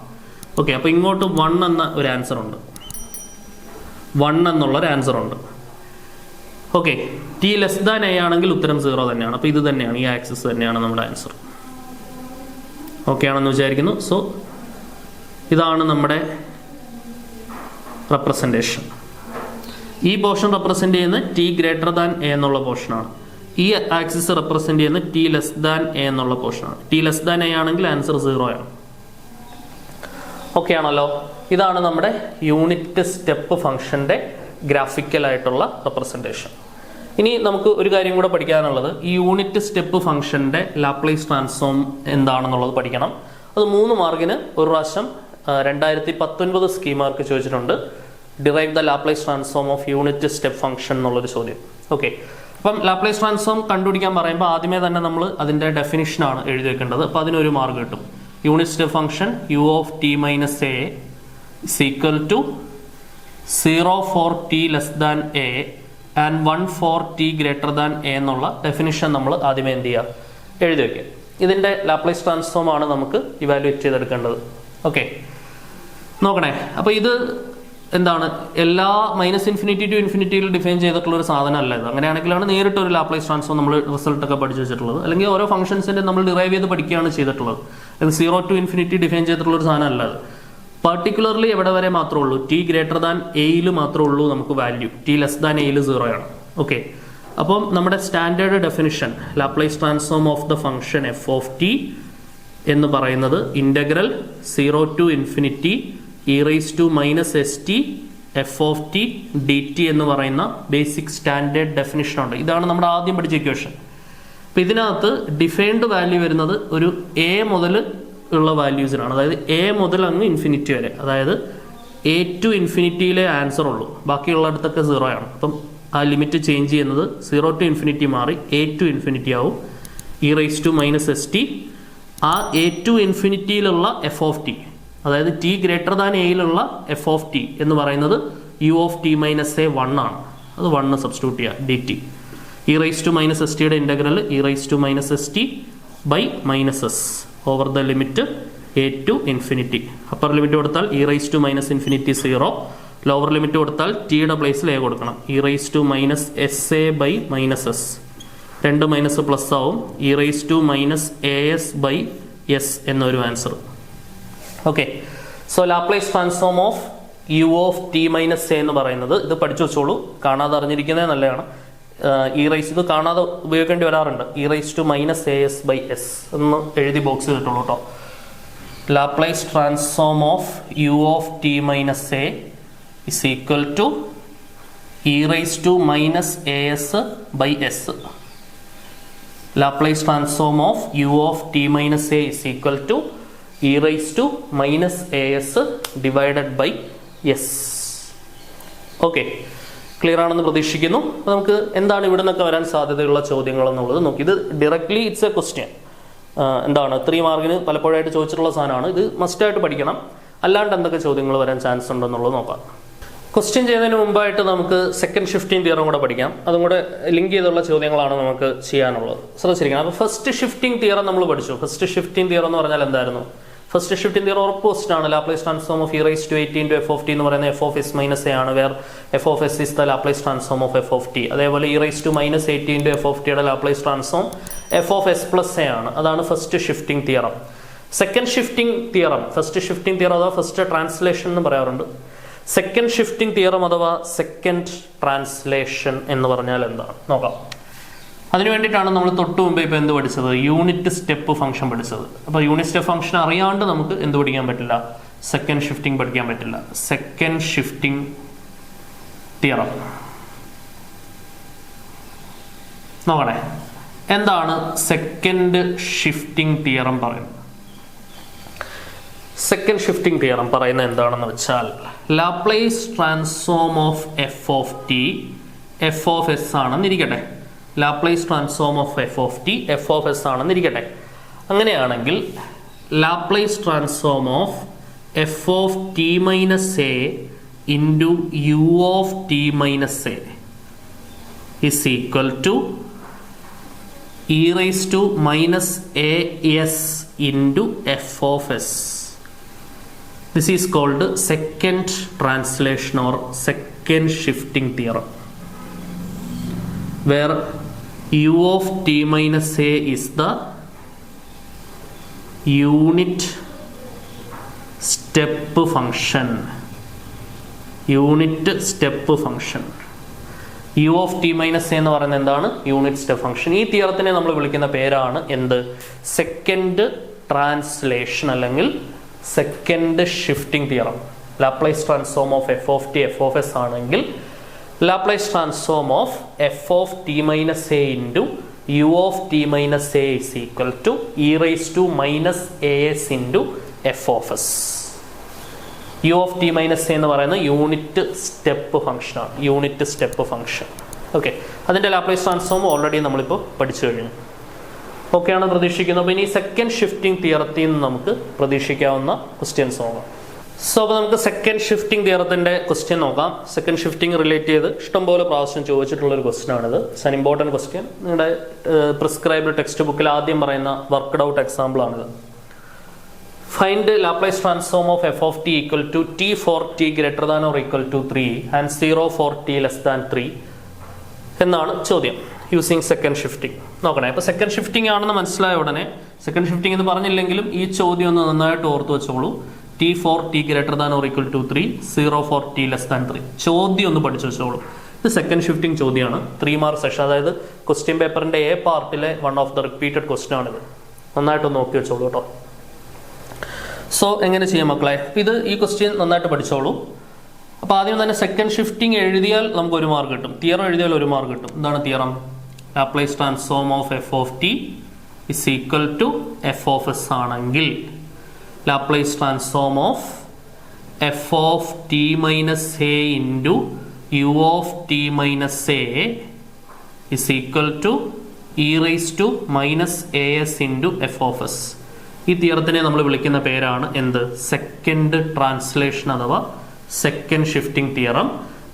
ഓക്കെ, അപ്പോൾ ഇങ്ങോട്ട് 1 എന്ന ഒരു ആൻസർ ഉണ്ട്. 1 എന്നുള്ളൊരു ആൻസർ ഉണ്ട്. Okay, t less than a ആണെങ്കിൽ ഉത്തരം 0 തന്നെയാണ്. അപ്പോൾ ഇത് തന്നെയാണ്, ഈ ആക്സിസ് തന്നെയാണ് നമ്മുടെ ആൻസർ. ഓക്കെ ആണെന്ന് വിചാരിക്കുന്നു. സോ ഇതാണ് നമ്മുടെ റെപ്രസെൻറ്റേഷൻ. ഈ പോർഷൻ റെപ്രസെന്റ് ചെയ്യുന്ന t ഗ്രേറ്റർ ദാൻ a എന്നുള്ള പോർഷനാണ്. ഈ ആക്സിസ് റെപ്രസെന്റ് ചെയ്യുന്ന t ലെസ് ദാൻ a എന്നുള്ള പോർഷനാണ്. t ലെസ് ദാൻ a ആണെങ്കിൽ ആൻസർ 0 ആണ്. ഓക്കെ ആണല്ലോ. ഇതാണ് നമ്മുടെ യൂണിറ്റ് സ്റ്റെപ്പ് ഫംഗ്ഷന്റെ ഗ്രാഫിക്കലായിട്ടുള്ള റെപ്രസെൻറ്റേഷൻ. ഇനി നമുക്ക് ഒരു കാര്യം കൂടെ പഠിക്കാനുള്ളത്, ഈ യൂണിറ്റ് സ്റ്റെപ്പ് ഫംഗ്ഷന്റെ ലാപ്ലേസ് ട്രാൻസ്ഫോം എന്താണെന്നുള്ളത് പഠിക്കണം. അത് 3 മാർക്കിന് ഒരു പ്രാവശ്യം 2019 സ്കീം മാർക്ക് ചോദിച്ചിട്ടുണ്ട്. Derive the Laplace transform of unit step function എന്നുള്ളൊരു ചോദ്യം. ഓക്കെ, അപ്പം ലാപ്ലേസ് ട്രാൻസ്ഫോം കണ്ടുപിടിക്കാൻ പറയുമ്പോൾ ആദ്യമേ തന്നെ നമ്മൾ അതിൻ്റെ ഡെഫിനിഷനാണ് എഴുതി വെക്കേണ്ടത്. അപ്പോൾ അതിനൊരു മാർക്ക് കിട്ടും. Unit step function u of t minus a is equal to 0 for t less than a and 1 for t greater than a എന്നുള്ള ഡെഫിനിഷൻ നമ്മൾ ആദ്യമേ എന്ത് ചെയ്യുക, എഴുതി വയ്ക്കുക. ഇതിൻ്റെ ലാപ്ലേസ് ട്രാൻസ്ഫോം ആണ് നമുക്ക് ഇവാലുവേറ്റ് ചെയ്തെടുക്കേണ്ടത്. ഓക്കെ, നോക്കണേ. അപ്പോൾ ഇത് എന്താണ്, എല്ലാ -∞ to ഇൻഫിനിറ്റിയിൽ ഡിഫൈൻ ചെയ്തിട്ടുള്ള ഒരു സാധനം അല്ല ഇത്. അങ്ങനെയാണെങ്കിലാണ് നേരിട്ട് ഒരു ലാപ്ലേസ് ട്രാൻസ്ഫോം നമ്മൾ റിസൾട്ടൊക്കെ പഠിച്ചു വെച്ചിട്ടുള്ളത്. അല്ലെങ്കിൽ ഓരോ ഫംഗ്ഷൻസിൻ്റെ നമ്മൾ ഡിറൈവ് ചെയ്ത് പഠിക്കുകയാണ് ചെയ്തിട്ടുള്ളത്. ഇത് 0 to ഇൻഫിനിറ്റി ഡിഫൈൻ ചെയ്തിട്ടുള്ള ഒരു സാധനം അല്ല അത്. പർട്ടിക്കുലർലി എവിടെ വരെ മാത്രമേ ഉള്ളൂ, t ഗ്രേറ്റർ ദാൻ എയിൽ മാത്രമേ ഉള്ളൂ നമുക്ക് വാല്യൂ, t ലെസ് ദാൻ എയിൽ 0 ആണ്. ഓക്കെ, അപ്പം നമ്മുടെ standard definition Laplace transform of the function f of t എന്ന് പറയുന്നത് integral 0 to infinity e raised to minus st f of t dt എന്ന് പറയുന്ന ബേസിക് സ്റ്റാൻഡേർഡ് ഡെഫിനിഷൻ ഉണ്ട്. ഇതാണ് നമ്മുടെ ആദ്യം പഠിച്ച ഇക്വേഷൻ. അപ്പം ഇതിനകത്ത് ഡിഫൈൻഡ് വാല്യൂ വരുന്നത് ഒരു a മുതൽ ഉള്ള വാല്യൂസിനാണ്. അതായത് a മുതൽ അങ്ങ് ഇൻഫിനിറ്റി വരെ, അതായത് a to ഇൻഫിനിറ്റിയിലെ ആൻസർ ഉള്ളൂ, ബാക്കിയുള്ളിടത്തൊക്കെ 0 ആണ്. അപ്പം ആ ലിമിറ്റ് ചേഞ്ച് ചെയ്യുന്നത് 0 to ഇൻഫിനിറ്റി മാറി a to ഇൻഫിനിറ്റി ആവും. e raised to minus st ആ a to ഇൻഫിനിറ്റിയിലുള്ള f of t, അതായത് t ഗ്രേറ്റർ ദാൻ എയിലുള്ള f of t എന്ന് പറയുന്നത് u of t minus a 1 ആണ്. അത് 1 സബ്സ്റ്റിറ്റ്യൂട്ട് ചെയ്യുക, dt. e raised to minus st യുടെ integral e raised to minus st by minus s over the limit a to infinity. Upper limit കൊടുത്താൽ e raised to minus infinity 0, lower limit കൊടുത്താൽ t യുടെ പ്ലേസിൽ a കൊടുക്കണം, e raised to minus sa by minus s. 2 minus plus ആവും, e raised to minus as by s എന്നൊരു answer. Okay, so Laplace transform of u of t minus a എന്ന് പറയുന്നത്, ഇത് പഠിച്ചു വെച്ചോളൂ, കാണാതെ അറിഞ്ഞിരിക്കുന്നത് നല്ലതാണ്. ഇത് കാണാതെ ഉപയോഗിക്കേണ്ടി വരാറുണ്ട്. e raised to minus as by s എന്ന് എഴുതി ബോക്സ് ചെയ്തിട്ടുള്ളൂ കേട്ടോ. Laplace transform of u of t minus a is equal to e raised to minus as by s. Laplace transform of u of t minus a is equal to e raised to minus as divided by s. Okay, clear ആണെന്ന് പ്രതീക്ഷിക്കുന്നു. അപ്പോൾ നമുക്ക് എന്താണ് ഇവിടെ നിന്നൊക്കെ വരാൻ സാധ്യതയുള്ള ചോദ്യങ്ങൾ എന്നുള്ളത് നോക്കി. ഇത് ഡയറക്ട്ലി ഇറ്റ്സ് എ ക്വസ്റ്റ്യൻ. എന്താണ് 3 മാർക്കിന് പലപ്പോഴായിട്ട് ചോദിച്ചിട്ടുള്ള സാധനമാണ്. ഇത് മസ്റ്റായിട്ട് പഠിക്കണം. അല്ലാണ്ട് എന്തൊക്കെ ചോദ്യങ്ങൾ വരാൻ ചാൻസ് ഉണ്ടെന്നുള്ളത് നോക്കാം. ക്വസ്റ്റ്യൻ ചെയ്യുന്നതിന് മുമ്പായിട്ട് നമുക്ക് സെക്കൻഡ് ഷിഫ്റ്റിംഗ് തിയറം കൂടെ പഠിക്കാം. അതും കൂടെ ലിങ്ക് ചെയ്തുള്ള ചോദ്യങ്ങളാണ് നമുക്ക് ചെയ്യാനുള്ളത്. ശ്രദ്ധിച്ചിരിക്കണം. അപ്പോൾ ഫസ്റ്റ് ഷിഫ്റ്റിംഗ് തിയറം നമ്മൾ പഠിച്ചു. ഫസ്റ്റ് ഷിഫ്റ്റിംഗ് തിയറം എന്ന് പറഞ്ഞാൽ എന്തായിരുന്നു? ഫസ്റ്റ് ഷിഫ്റ്റിംഗ് തിയറം ഓപ്പോസിറ്റ് ആണ്. Laplace transform of e raised to 8 into f of t എന്ന് പറയുന്നത് f of s minus a ആണ്, where f of s is the Laplace transform of f of t. അതേപോലെ e raised to minus 8 into f of t യുടെ Laplace transform f of s plus a ആണ്. അതാണ് first shifting theorem. Second shifting theorem, first shifting theorem അഥവാ first translation എന്ന് പറയാറുണ്ട്. Second shifting theorem അഥവാ second translation എന്ന് പറഞ്ഞാൽ എന്താണ് നോക്കാം. അതിനു വേണ്ടിയിട്ടാണ് നമ്മൾ തൊട്ട് മുമ്പ് ഇപ്പോൾ എന്ത് പഠിച്ചത്, യൂണിറ്റ് സ്റ്റെപ്പ് ഫംഗ്ഷൻ പഠിച്ചത്. അപ്പോൾ യൂണിറ്റ് സ്റ്റെപ്പ് ഫംഗ്ഷൻ അറിയാണ്ട് നമുക്ക് എന്ത് പഠിക്കാൻ പറ്റില്ല, സെക്കൻഡ് ഷിഫ്റ്റിംഗ് പഠിക്കാൻ പറ്റില്ല. സെക്കൻഡ് ഷിഫ്റ്റിംഗ് തിയറം നോക്കണേ. എന്താണ് സെക്കൻഡ് ഷിഫ്റ്റിംഗ് തിയറം പറയുന്നത്? സെക്കൻഡ് ഷിഫ്റ്റിംഗ് തിയറം പറയുന്നത് എന്താണെന്ന് വെച്ചാൽ, Laplace transform of F of T F of s ആണെന്നിരിക്കട്ടെ. Laplace transform of F of T F of s ആണെന്നിരിക്കട്ടെ. അങ്ങനെയാണെങ്കിൽ Laplace transform of F of T minus A into U of T minus A is equal to e raised to minus as into f of s. This is called second translation or second shifting theorem, where u of t minus a is the unit step function. Unit step function. u of t minus a എന്ന് പറയുന്നത് എന്താണ്? Unit step function. ഈ തിയറത്തിനെ നമ്മൾ വിളിക്കുന്ന പേരാണ് എന്ത്? Second translation അല്ലെങ്കിൽ second shifting theorem. Laplace transform of F of T F of S ആണെങ്കിൽ Laplace transform of F of T minus A into u of t minus a is equal to e raised to minus as into f of s. u of t minus a എന്ന് പറയുന്നത് unit step function ആണ്, unit step function. Okay, അതിൻ്റെ Laplace transform already നമ്മളിപ്പോൾ പഠിച്ചു കഴിഞ്ഞു. ഓക്കെയാണ് പ്രതീക്ഷിക്കുന്നത്. അപ്പോൾ ഇനി സെക്കൻഡ് ഷിഫ്റ്റിംഗ് തിയറത്തിൽ നിന്ന് നമുക്ക് പ്രതീക്ഷിക്കാവുന്ന ക്വസ്റ്റ്യൻസ് നോക്കാം. സോ അപ്പോൾ നമുക്ക് സെക്കൻഡ് ഷിഫ്റ്റിംഗ് തിയറത്തിൻ്റെ ക്വസ്റ്റ്യൻ നോക്കാം. സെക്കൻഡ് ഷിഫ്റ്റിംഗ് റിലേറ്റ് ചെയ്ത് ഇഷ്ടംപോലെ പ്രാവശ്യം ചോദിച്ചിട്ടുള്ളൊരു ക്വസ്റ്റ്യൻ ആണിത്. It's an important question. നിങ്ങളുടെ പ്രിസ്ക്രൈബ്ഡ് ടെക്സ്റ്റ് ബുക്കിൽ ആദ്യം പറയുന്ന വർക്ക്ഡ് ഔട്ട് എക്സാമ്പിൾ ആണിത്. Find Laplace transform of F of T equal to T for T greater than or equal to 3 and 0 for T less than 3 എന്നാണ് ചോദ്യം. Using second shifting നോക്കണേ. അപ്പോൾ second shifting ആണെന്ന് മനസ്സിലായ ഉടനെ, സെക്കൻഡ് ഷിഫ്റ്റിംഗ് എന്ന് പറഞ്ഞില്ലെങ്കിലും ഈ ചോദ്യം ഒന്ന് നന്നായിട്ട് ഓർത്ത് വെച്ചോളൂ. T for T greater than or equal to 3, 0 for T less than 3 ചോദ്യം ഒന്ന് പഠിച്ചു വെച്ചോളൂ. ഇത് സെക്കൻഡ് ഷിഫ്റ്റിംഗ് ചോദ്യമാണ്. 3 മാർക്ക് സെഷൻ, അതായത് ക്വസ്റ്റ്യൻ പേപ്പറിന്റെ എ പാർട്ടിലെ one of the repeated question ആണിത്. നന്നായിട്ടൊന്ന് നോക്കി വെച്ചോളൂ കേട്ടോ. സോ എങ്ങനെ ചെയ്യാം മക്കളെ? ഇത് ഈ ക്വസ്റ്റ്യൻ നന്നായിട്ട് പഠിച്ചോളൂ. അപ്പോൾ ആദ്യം തന്നെ സെക്കൻഡ് ഷിഫ്റ്റിംഗ് എഴുതിയാൽ നമുക്ക് 1 മാർക്ക് കിട്ടും. തിയറം എഴുതിയാൽ 1 മാർക്ക് കിട്ടും. എന്താണ് theorem? Laplace transform of F of t is equal to F of S ആണെങ്കിൽ Laplace transform of F of T minus A into U of T minus A is equal to E raise to minus A S into F of s. ഈ തിയറത്തിനെ നമ്മൾ വിളിക്കുന്ന പേരാണ് എന്ത്? Second translation അഥവാ second shifting theorem,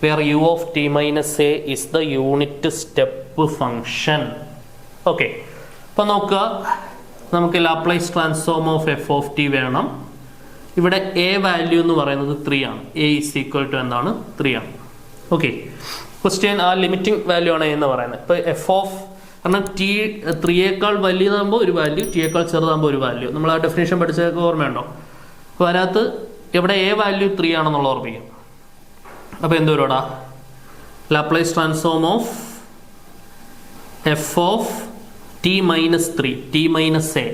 where u of T minus A is the unit step function. Okay, അപ്പൊ നോക്കുക, നമുക്ക് Laplace transform of F of T വേണം. ഇവിടെ എ വാല്യൂ എന്ന് പറയുന്നത് 3 ആണ്. എ ഇസ് ഈക്വൽ ടു എന്താണ്? 3 ആണ്. ഓക്കെ, ക്വസ്റ്റ്യൻ ആ ലിമിറ്റിംഗ് വാല്യൂ ആണ് എന്ന് പറയുന്നത്. ഇപ്പൊ എഫ് ഓഫ് കാരണം ടി 3യേക്കാൾ വലിയതാകുമ്പോൾ ഒരു വാല്യൂ, ടിയേക്കാൾ ചെറുതാകുമ്പോൾ ഒരു വാല്യൂ. നമ്മൾ ആ ഡെഫിനേഷൻ പഠിച്ചതൊക്കെ ഓർമ്മയുണ്ടോ? അപ്പോൾ അതിനകത്ത് ഇവിടെ എ വാല്യൂ 3 ആണെന്നുള്ള ഓർമ്മിക്കാം. അപ്പോൾ എന്തോരോടാ? Laplace transform of F of T minus 3, t minus a.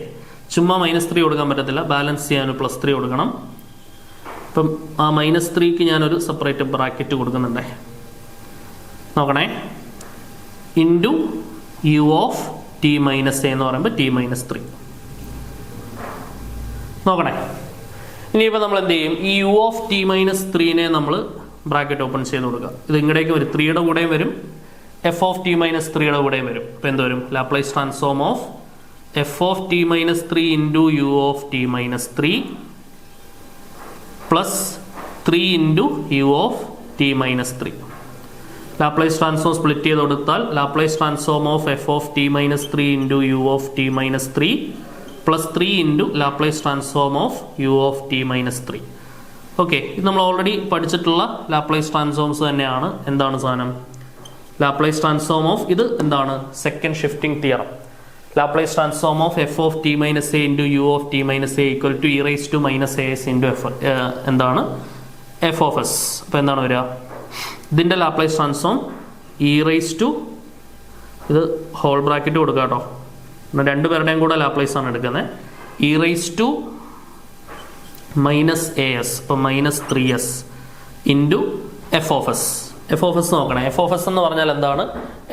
ചുമ്മാ -3 കൊടുക്കാൻ പറ്റത്തില്ല, ബാലൻസ് ചെയ്യാൻ +3 കൊടുക്കണം. അപ്പം ആ -3ക്ക് ഞാനൊരു സെപ്പറേറ്റ് ബ്രാക്കറ്റ് കൊടുക്കുന്നുണ്ടേ. നോക്കണേ, into U of T minus a എന്ന് പറയുമ്പോൾ ടി -3. നോക്കണേ, ഇനിയിപ്പോൾ നമ്മൾ എന്ത് ചെയ്യും? ഈ യു ഓഫ് ടി -3നെ നമ്മൾ ബ്രാക്കറ്റ് ഓപ്പൺ ചെയ്ത് കൊടുക്കുക. ഇത് ഇങ്ങടേക്ക് വരും, 3യുടെ കൂടെയും വരും, എഫ് ഓഫ് ടി -3യുടെ കൂടെയും വരും. അപ്പോൾ എന്ത് വരും? Laplace transform of F of T -3 into U of T -3 plus 3 into U of T -3. Laplace transform split ചെയ്ത് കൊടുത്താൽ Laplace transform of F of T -3 into U of T -3 plus 3 into Laplace transform of U of T -3. Okay, ഇത് നമ്മൾ already പഠിച്ചിട്ടുള്ള Laplace transforms തന്നെയാണ്. എന്താണ് സാധനം? Laplace transform of ഇത് എന്താണ്? Second shifting theorem. Laplace transform of F of t -a into U of t -a equal to E raise to -as into f എന്താണ്? F of s. അപ്പോൾ എന്താണ് വരിക? ഇതിൻ്റെ Laplace transform e raise to, ഇത് whole bracket കൊടുക്കുക കേട്ടോ, രണ്ടുപേരുടെയും കൂടെ ലാപ്ലേസ് ആണ് എടുക്കുന്നത്. ഇ റൈസ് ടു -as, അപ്പോൾ -3s into F of S. F of S നോക്കണം. എഫ് ഓഫ് എസ് എന്ന് പറഞ്ഞാൽ എന്താണ്?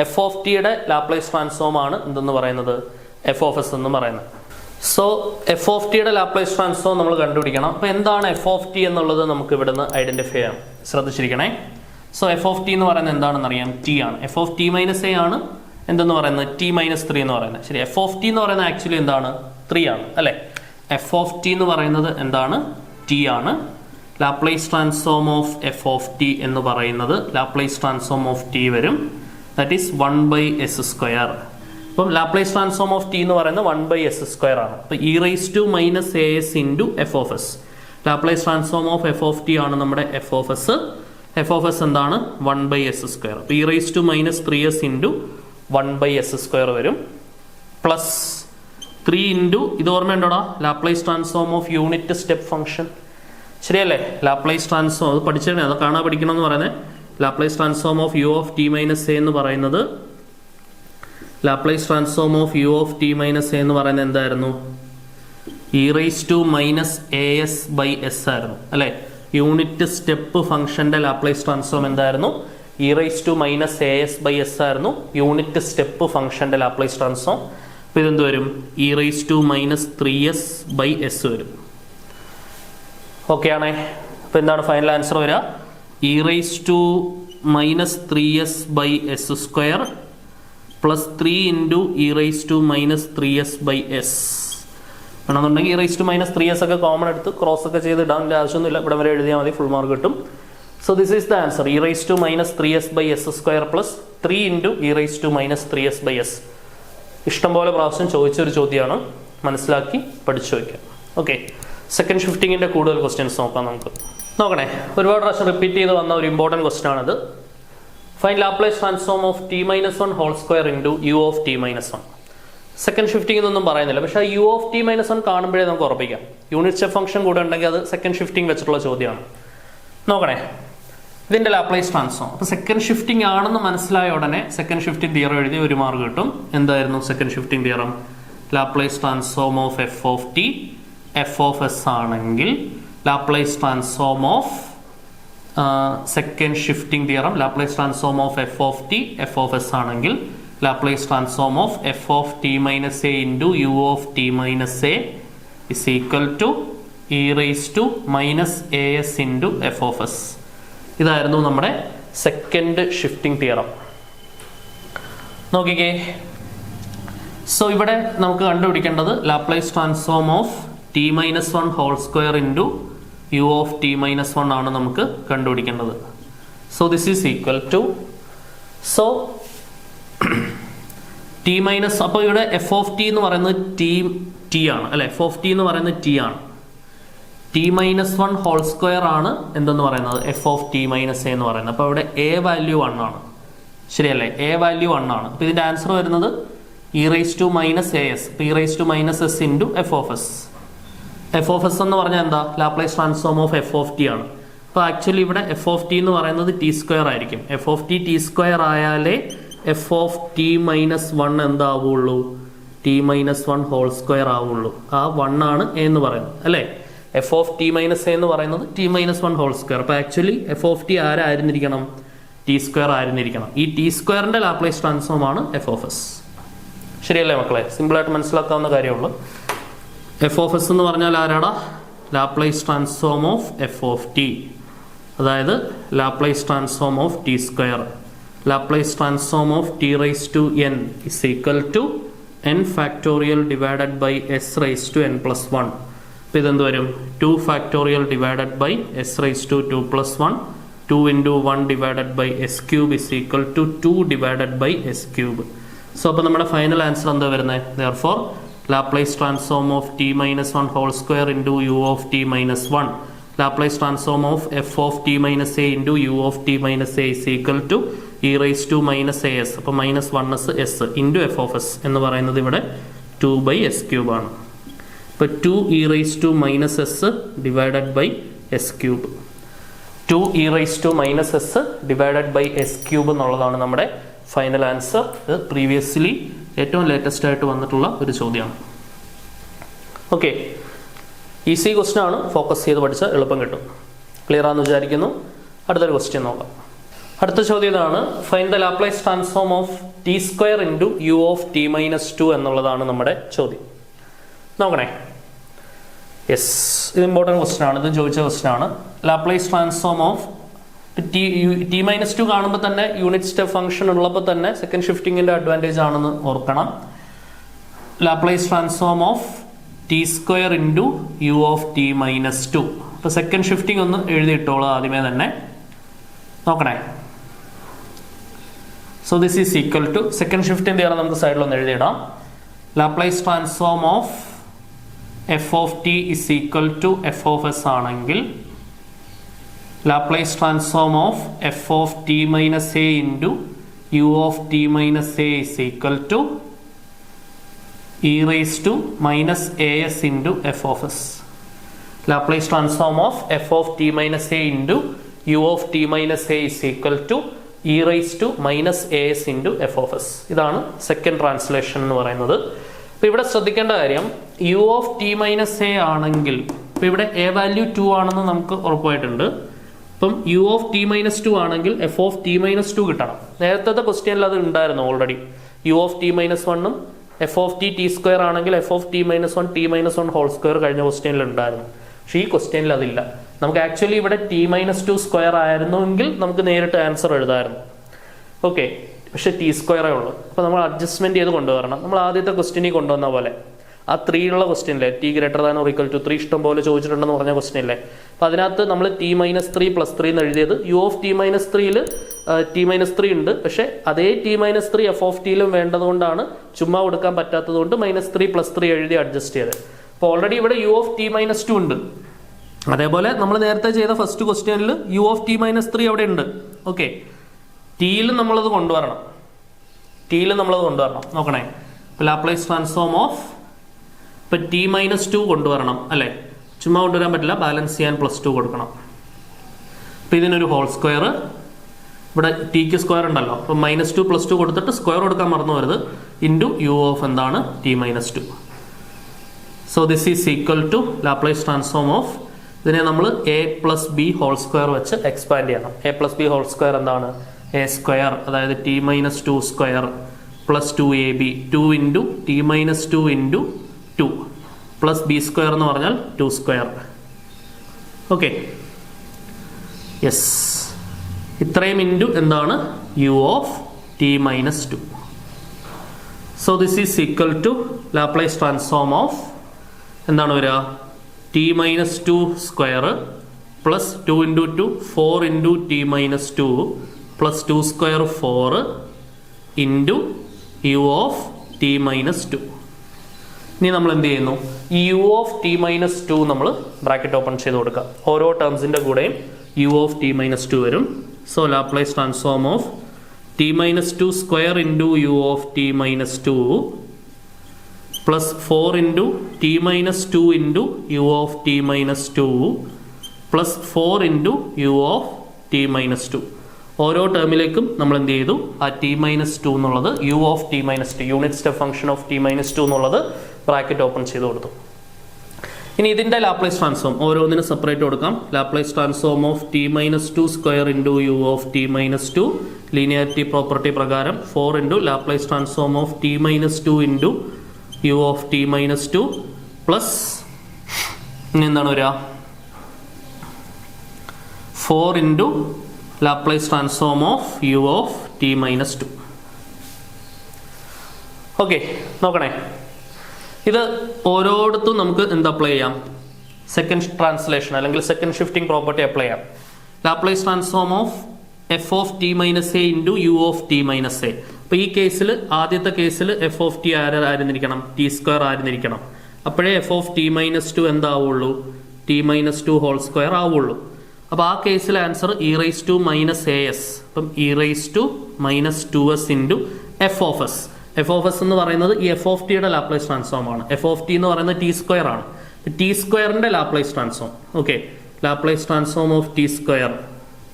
എഫ് ഓഫ് ടിയുടെ ലാപ്ലേസ് ട്രാൻസ്ഫോം ആണ് എന്തെന്ന് പറയുന്നത്? എഫ് ഓഫ് എസ് എന്ന് പറയുന്നത്. സോ എഫ് ഓഫ് ടിയുടെ ലാപ്ലേസ് ട്രാൻസ്ഫോം നമ്മൾ കണ്ടുപിടിക്കണം. അപ്പോൾ എന്താണ് എഫ് ഓഫ് ടി എന്നുള്ളത് നമുക്ക് ഇവിടുന്ന് ഐഡന്റിഫൈ ചെയ്യാം. ശ്രദ്ധിച്ചിരിക്കണേ. സോ എഫ് ഓഫ് ടി എന്ന് പറയുന്നത് എന്താണെന്ന് അറിയാം? ടി ആണ്. എഫ് ഓഫ് ടി -a ആണ് എന്തെന്ന് പറയുന്നത്? ടി -3 എന്ന് പറയുന്നത്. ശരി, എഫ് ഓഫ് ടി എന്ന് പറയുന്നത് ആക്ച്വലി എന്താണ്? 3 ആണ് അല്ലേ? എഫ് ഓഫ് ടി എന്ന് പറയുന്നത് എന്താണ്? ടി ആണ്. Laplace transform of F of T എന്ന് പറയുന്നത് ലാപ്ലേസ് ട്രാൻസ്ഫോം ഓഫ് ടി വരും, ദാറ്റ് ഈസ് 1/s². അപ്പം ലാപ്ലേസ് ട്രാൻസ്ഫോം ഓഫ് ടി എന്ന് പറയുന്നത് 1/s² ആണ്. അപ്പോൾ E raise to -as into F of S. Laplace transform of F of T ആണ് നമ്മുടെ F of S. F of S എന്താണ്? 1/s². അപ്പോൾ E raise to -3s into 1/s² വരും, plus 3 into ഇത് ഓർമ്മയുണ്ടോടാ? Laplace transform of unit step function. ശരിയല്ലേ? Laplace transform അത് പഠിച്ചേ, അത് കാണാൻ പഠിക്കണം എന്ന് പറയുന്നത്. Laplace transform of U of t -a എന്ന് പറയുന്നത്, Laplace transform of U of t -a എന്ന് പറയുന്നത് എന്തായിരുന്നു? ഇ റൈസ് ടു -as/s ആയിരുന്നു അല്ലെ? യൂണിറ്റ് സ്റ്റെപ്പ് ഫംഗ്ഷന്റെ ലാപ്ലേസ് ട്രാൻസ്ഫോം എന്തായിരുന്നു? E raise to minus A s by s ആയിരുന്നു യൂണിറ്റ് സ്റ്റെപ്പ് ഫംഗ്ഷന്റെ ലാപ്ലേസ് ട്രാൻസ്ഫോം. അപ്പോൾ ഇതെന്ത് വരും? E raise to minus 3s by s വരും. ഓക്കെ ആണേ. അപ്പോൾ എന്താണ് ഫൈനൽ ആൻസർ വരിക? E raise to minus 3s by S square plus 3 into E raise to minus 3s by s. വേണമെന്നുണ്ടെങ്കിൽ e raise to minus 3s ഒക്കെ common എടുത്ത് cross ഒക്കെ ചെയ്ത് ഇടാൻ്റെ ആവശ്യമൊന്നുമില്ല, ഇവിടെ വരെ എഴുതിയാൽ മതി, ഫുൾ മാർക്ക് കിട്ടും. So this is the answer, E raise to minus 3s by S square plus 3 into E raise to minus 3s by S. ഇഷ്ടംപോലെ പ്രാവശ്യം ചോദിച്ചൊരു ചോദ്യമാണ്, മനസ്സിലാക്കി പഠിച്ചു വയ്ക്കാം. ഓക്കെ, സെക്കൻഡ് ഷിഫ്റ്റിങ്ങിൻ്റെ കൂടുതൽ ക്വസ്റ്റ്യൻസ് നോക്കാം നമുക്ക്. നോക്കണേ, ഒരുപാട് പ്രാവശ്യം റിപ്പീറ്റ് ചെയ്ത് വന്ന ഒരു ഇമ്പോർട്ടൻറ്റ് ക്വസ്റ്റ്യൻ ആണിത്. Find Laplace transform of T minus 1 whole square into U of T minus 1. Second shifting എന്നൊന്നും പറയുന്നില്ല, പക്ഷേ യു ഓഫ് ടി മൈനസ് 1 കാണുമ്പോഴേ നമുക്ക് ഉറപ്പിക്കാം. യൂണിറ്റ് സ്റ്റെപ്പ് ഫംഗ്ഷൻ കൂടെ ഉണ്ടെങ്കിൽ അത് സെക്കൻഡ് ഷിഫ്റ്റിംഗ് വെച്ചിട്ടുള്ള ചോദ്യമാണ്. നോക്കണേ, ഇതിന്റെ ലാപ്ലേസ് ട്രാൻസ്ഫോം. അപ്പോൾ സെക്കൻഡ് ഷിഫ്റ്റിംഗ് ആണെന്ന് മനസ്സിലായ ഉടനെ സെക്കൻഡ് ഷിഫ്റ്റിംഗ് തിയറം എഴുതി ഒരു മാർക്ക് കിട്ടും. എന്തായിരുന്നു second shifting theorem? Laplace transform of F of T F of S ആണെങ്കിൽ Laplace transform of second shifting theorem Laplace transform of F of T F of S ആണെങ്കിൽ Laplace transform of F of T minus A into U of T minus A is equal to E raise to minus A S into F of s. ഇതായിരുന്നു നമ്മുടെ second shifting theorem. നോക്കിക്കേ, so ഇവിടെ നമുക്ക് കണ്ടുപിടിക്കേണ്ടത് Laplace transform of T minus 1 whole square into U of T minus 1 ആണ് നമുക്ക് കണ്ടുപിടിക്കേണ്ടത്. So this is equal to, so T minus, അപ്പോൾ ഇവിടെ എഫ് ഓഫ് ടി എന്ന് പറയുന്നത് ടി ആണ് അല്ലെ, എഫ് ഓഫ് ടി എന്ന് പറയുന്നത് ടി ആണ്. ടി മൈനസ് 1 ഹോൾ സ്ക്വയർ ആണ് എന്തെന്ന് പറയുന്നത്? F of T minus a എന്ന് പറയുന്നത്. അപ്പോൾ ഇവിടെ എ വാല്യൂ 1 ആണ്, ശരിയല്ലേ? എ വാല്യൂ 1 ആണ്. അപ്പോൾ ഇതിന്റെ ആൻസർ വരുന്നത് e raise to minus A s, e raise to minus S into F of S. F of S എന്ന് പറഞ്ഞാൽ എന്താ? Laplace transform of F of T ആണ്. അപ്പോൾ ആക്ച്വലി ഇവിടെ എഫ് ഓഫ് ടി എന്ന് പറയുന്നത് ടി സ്ക്വയർ ആയിരിക്കും. എഫ് ഓഫ് ടി സ്ക്വയർ ആയാലേ എഫ് ഓഫ് ടി മൈനസ് 1 എന്താവുള്ളൂ? ടി മൈനസ് 1 ഹോൾ സ്ക്വയർ ആവുള്ളൂ. ആ 1 ആണ് എ എന്ന് പറയുന്നത് അല്ലേ? F of T minus a എന്ന് പറയുന്നത് ടി മൈനസ് 1 ഹോൾ സ്ക്വയർ. അപ്പോൾ ആക്ച്വലി എഫ് ഓഫ് ടി ആരായിരുന്നിരിക്കണം? ടി സ്ക്വയർ ആയിരുന്നിരിക്കണം. ഈ ടി സ്ക്വയറിന്റെ ലാപ്ലേസ് ട്രാൻസ്ഫോം ആണ് എഫ് ഓഫ് എസ്. ശരിയല്ലേ മക്കളെ? സിമ്പിളായിട്ട് മനസ്സിലാക്കാവുന്ന കാര്യമുള്ളൂ. എഫ് ഓഫ് എസ് എന്ന് പറഞ്ഞാൽ ആരാടാ? Laplace transform of F of t, അതായത് Laplace transform of T square. Laplace transform of t raise to n is equal to n factorial divided by S raise to n plus 1. അപ്പോൾ ഇതെന്ത് വരും? 2 factorial divided by S raise to 2 plus 1, 2 into 1 divided by S cube is equal to 2 divided by S cube. So അപ്പോൾ നമ്മുടെ final answer എന്താ വരുന്നത്? Therefore Laplace transform of T minus 1 whole square into U of T minus 1, Laplace transform of F of T minus A into U of T minus A is equal to E raise to minus A s, അപ്പോൾ minus 1s s into F of S എന്ന് പറയുന്നത് ഇവിടെ 2 by S cube ആണ്. ഇപ്പോൾ 2 E raise to minus S divided by S cube, 2 E raise to minus S divided by S cube എന്നുള്ളതാണ് നമ്മുടെ final answer. ഇത് previously ഏറ്റവും latest ആയിട്ട് വന്നിട്ടുള്ള ഒരു ചോദ്യമാണ്. ഓക്കെ, ഈസി ക്വസ്റ്റ്യൻ ആണ്, ഫോക്കസ് ചെയ്ത് പഠിച്ചാൽ എളുപ്പം കിട്ടും. ക്ലിയർ ആണെന്ന് വിചാരിക്കുന്നു. അടുത്തൊരു ക്വസ്റ്റ്യൻ നോക്കാം. അടുത്ത ചോദ്യം ഇതാണ്, find the Laplace transform of T square into U of T minus 2 എന്നുള്ളതാണ് നമ്മുടെ ചോദ്യം. നോക്കണേ, യെസ്, ഇത് ഇമ്പോർട്ടൻറ്റ് ക്വസ്റ്റ്യൻ ആണ്, ഇത് ചോദിച്ച ക്വസ്റ്റ്യൻ ആണ്. Laplace transform of T minus 2 കാണുമ്പോൾ തന്നെ യൂണിറ്റ് സ്റ്റെപ്പ് ഫംഗ്ഷൻ ഉള്ളപ്പോൾ തന്നെ സെക്കൻഡ് ഷിഫ്റ്റിങ്ങിന്റെ അഡ്വാൻറ്റേജ് ആണെന്ന് ഓർക്കണം. Laplace transform of T square into U of T minus 2. അപ്പോൾ സെക്കൻഡ് ഷിഫ്റ്റിംഗ് ഒന്ന് എഴുതിയിട്ടോളൂ ആദ്യമേ തന്നെ. നോക്കണേ, so this is equal to second shifting theorem നമുക്ക് സൈഡിലൊന്ന് എഴുതിയിടാം. Laplace transform of F of t is equal to F of S ആണെങ്കിൽ Laplace transform of F of T minus A into U of T minus A is equal to E raise to minus A S into F of S. Laplace transform of F of T minus A into U of T minus A is equal to E raise to minus A S into F of S. ഇതാണ് second translation എന്ന് പറയുന്നത്. അപ്പോൾ ഇവിടെ ശ്രദ്ധിക്കേണ്ട കാര്യം, U of T minus A ആണെങ്കിൽ ഇപ്പോൾ ഇവിടെ എ വാല്യൂ 2 ആണെന്ന് നമുക്ക് ഉറപ്പായിട്ടുണ്ട്. അപ്പം u of T minus two ആണെങ്കിൽ F of T minus two കിട്ടണം. നേരത്തെ ക്വസ്റ്റ്യനിൽ അത് ഉണ്ടായിരുന്നു already. U of T minus വണ്ണും f of t t square ആണെങ്കിൽ F of T minus one t minus one whole square കഴിഞ്ഞ ക്വസ്റ്റ്യനിൽ ഉണ്ടായിരുന്നു. പക്ഷേ ഈ ക്വസ്റ്റ്യനിൽ അതില്ല. നമുക്ക് ആക്ച്വലി ഇവിടെ ടി മൈനസ് ടു സ്ക്വയർ ആയിരുന്നുവെങ്കിൽ നമുക്ക് നേരിട്ട് ആൻസർ എഴുതാമായിരുന്നു. ഓക്കെ, പക്ഷെ ടി സ്ക്വയറേ ഉള്ളൂ. അപ്പോൾ നമ്മൾ അഡ്ജസ്റ്റ്മെന്റ് ചെയ്ത് കൊണ്ടുവരണം. നമ്മൾ ആദ്യത്തെ ക്വസ്റ്റ്യനിൽ കൊണ്ടുവന്ന പോലെ ആ 3 ഉള്ള ക്വസ്റ്റ്യനില്ലേ, t greater than or equal to 3 ഇഷ്ടം പോലെ ചോദിച്ചിട്ടുണ്ടെന്ന് പറഞ്ഞ ക്വസ്റ്റ്യനില്ലേ, അപ്പോൾ അതിനകത്ത് നമ്മൾ ടി മൈനസ് 3 പ്ലസ് 3 എന്ന് എഴുതിയത് യു ഓഫ് ടി മൈനസ് 3യിൽ ടി മൈനസ് 3 ഉണ്ട്. പക്ഷേ അതേ ടി മൈനസ് 3 എഫ് ഓഫ് ടിയിലും വേണ്ടതുകൊണ്ടാണ് ചുമ്മാ കൊടുക്കാൻ പറ്റാത്തത് കൊണ്ട് മൈനസ് 3 പ്ലസ് 3 എഴുതി അഡ്ജസ്റ്റ് ചെയ്ത്. അപ്പോൾ ഓൾറെഡി ഇവിടെ യു ഓഫ് ടി മൈനസ് 2 ഉണ്ട്. അതേപോലെ നമ്മൾ നേരത്തെ ചെയ്ത ഫസ്റ്റ് ക്വസ്റ്റ്യനിൽ യു ഓഫ് ടി മൈനസ് 3 അവിടെ ഉണ്ട്. ഓക്കെ, ടിയിൽ നമ്മളത് കൊണ്ടുവരണം. നോക്കണേ, ലാപ്ലേസ് ട്രാൻസ്ഫോം ഓഫ് ഇപ്പം ടി മൈനസ് 2 കൊണ്ടുവരണം അല്ലേ, ചുമ്മാ കൊണ്ടുവരാൻ പറ്റില്ല, ബാലൻസ് ചെയ്യാൻ പ്ലസ് 2 കൊടുക്കണം. അപ്പം ഇതിനൊരു ഹോൾ സ്ക്വയർ, ഇവിടെ ടിക്ക് സ്ക്വയർ ഉണ്ടല്ലോ, അപ്പം മൈനസ് 2 പ്ലസ് 2 കൊടുത്തിട്ട് സ്ക്വയർ കൊടുക്കാൻ മറന്നു വരുത്, ഇൻറ്റു യു ഓഫ് എന്താണ് T minus 2. So this is equal to Laplace transform of, ഇതിനെ നമ്മൾ A plus B whole square വെച്ച് എക്സ്പാൻഡ് ചെയ്യണം. A plus B whole square എന്താണ് എ സ്ക്വയർ, അതായത് T minus 2 square plus 2ab, 2 into T minus 2 into 2 plus B square എന്ന് പറഞ്ഞാൽ 2 square. Okay, yes, ഇത്രയും into എന്താണ് U of T minus 2. So this is equal to Laplace transform of എന്താണ് വരിക, T minus 2 square plus 2 into 2 4 into T minus 2 plus 2 square 4 into U of T minus 2. ഇനി നമ്മൾ എന്ത് ചെയ്യുന്നു, ഈ U of T minus 2 നമ്മൾ bracket open ചെയ്ത് കൊടുക്കുക. ഓരോ ടേംസിന്റെ കൂടെയും യു ഓഫ് ടി മൈനസ് 2 വരും. So Laplace transform of T minus 2 square into U of T minus 2 plus 4 into T minus 2 into U of T minus 2 plus 4 into U of T minus 2. ഓരോ ടേമിലേക്കും നമ്മൾ എന്ത് ചെയ്തു, ആ T minus 2 എന്നുള്ളത് U of T minus 2, unit step function of T minus 2 എന്നുള്ളത് bracket open ചെയ്ത് കൊടുത്തു. ഇനി ഇതിന്റെ ലാപ്ലേസ് ട്രാൻസ്ഫോം ഓരോന്നിനും സെപ്പറേറ്റ് കൊടുക്കാം. Laplace transform of T minus 2 square into U of T minus 2 linearity property പ്രകാരം 4 into Laplace transform of T minus 2 into U of T minus 2 plus ഇനി എന്താണ് വരിക 4 into Laplace transform of U of T minus 2. Okay, നോക്കണേ, ഇത് ഓരോടത്തും നമുക്ക് എന്ത് apply ചെയ്യാം, സെക്കൻഡ് ട്രാൻസ്ലേഷൻ അല്ലെങ്കിൽ സെക്കൻഡ് ഷിഫ്റ്റിംഗ് പ്രോപ്പർട്ടി അപ്ലൈ ചെയ്യാം. Laplace transform of F of T minus A into U of T minus a. അപ്പോൾ ഈ കേസിൽ ആദ്യത്തെ കേസിൽ എഫ് ഓഫ് ടി ആയിരുന്നിരിക്കണം, ടി സ്ക്വയർ ആയിരുന്നിരിക്കണം. അപ്പോഴേ എഫ് ഓഫ് ടി മൈനസ് 2 എന്താവുള്ളൂ, ടി മൈനസ് 2 ഹോൾ സ്ക്വയർ ആവുള്ളൂ. അപ്പോൾ ആ കേസിൽ answer E raise to minus A s. അപ്പം e raise to minus 2s into F of S. F of S എന്ന് പറയുന്നത് ഈ എഫ് ഓഫ് ടിയുടെ ലാപ്ലേസ് ട്രാൻസ്ഫോം ആണ്. എഫ് ഓഫ് ടി എന്ന് പറയുന്നത് ടി സ്ക്വയർ ആണ്. ടി സ്ക്വയറിന്റെ Laplace transform. Okay, Laplace transform of T square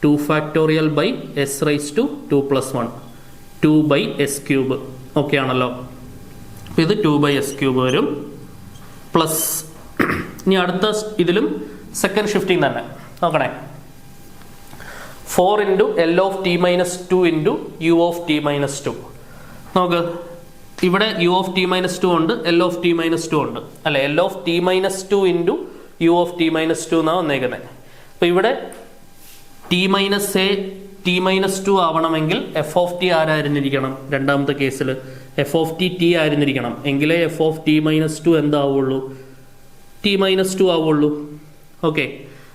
2 factorial by S raise to 2 plus 1 2 by S cube. Okay ആണല്ലോ, ഇത് 2 ബൈ എസ് ക്യൂബ് വരും. Plus ഇനി അടുത്ത ഇതിലും സെക്കൻഡ് ഷിഫ്റ്റിംഗ് തന്നെ നോക്കണേ, 4 into L of T minus 2 into U of T minus 2. നോക്ക്, ഇവിടെ യു ഓഫ് ടി മൈനസ് 2 ഉണ്ട്, എൽ ഓഫ് ടി മൈനസ് 2 ഉണ്ട് അല്ലെ. L of T minus 2 into U of T minus 2 എന്നാണ് വന്നേക്കുന്നത്. അപ്പൊ ഇവിടെ t minus a t minus 2 ആവണമെങ്കിൽ എഫ് ഓഫ് ടി ആരായിരുന്നിരിക്കണം, രണ്ടാമത്തെ കേസിൽ എഫ് ഓഫ് ടി ടി ആയിരുന്നിരിക്കണം. എങ്കിലേ എഫ് ഓഫ് ടി മൈനസ് 2 എന്താവുള്ളൂ, ടി മൈനസ് 2 ആവുള്ളൂ. ഓക്കെ,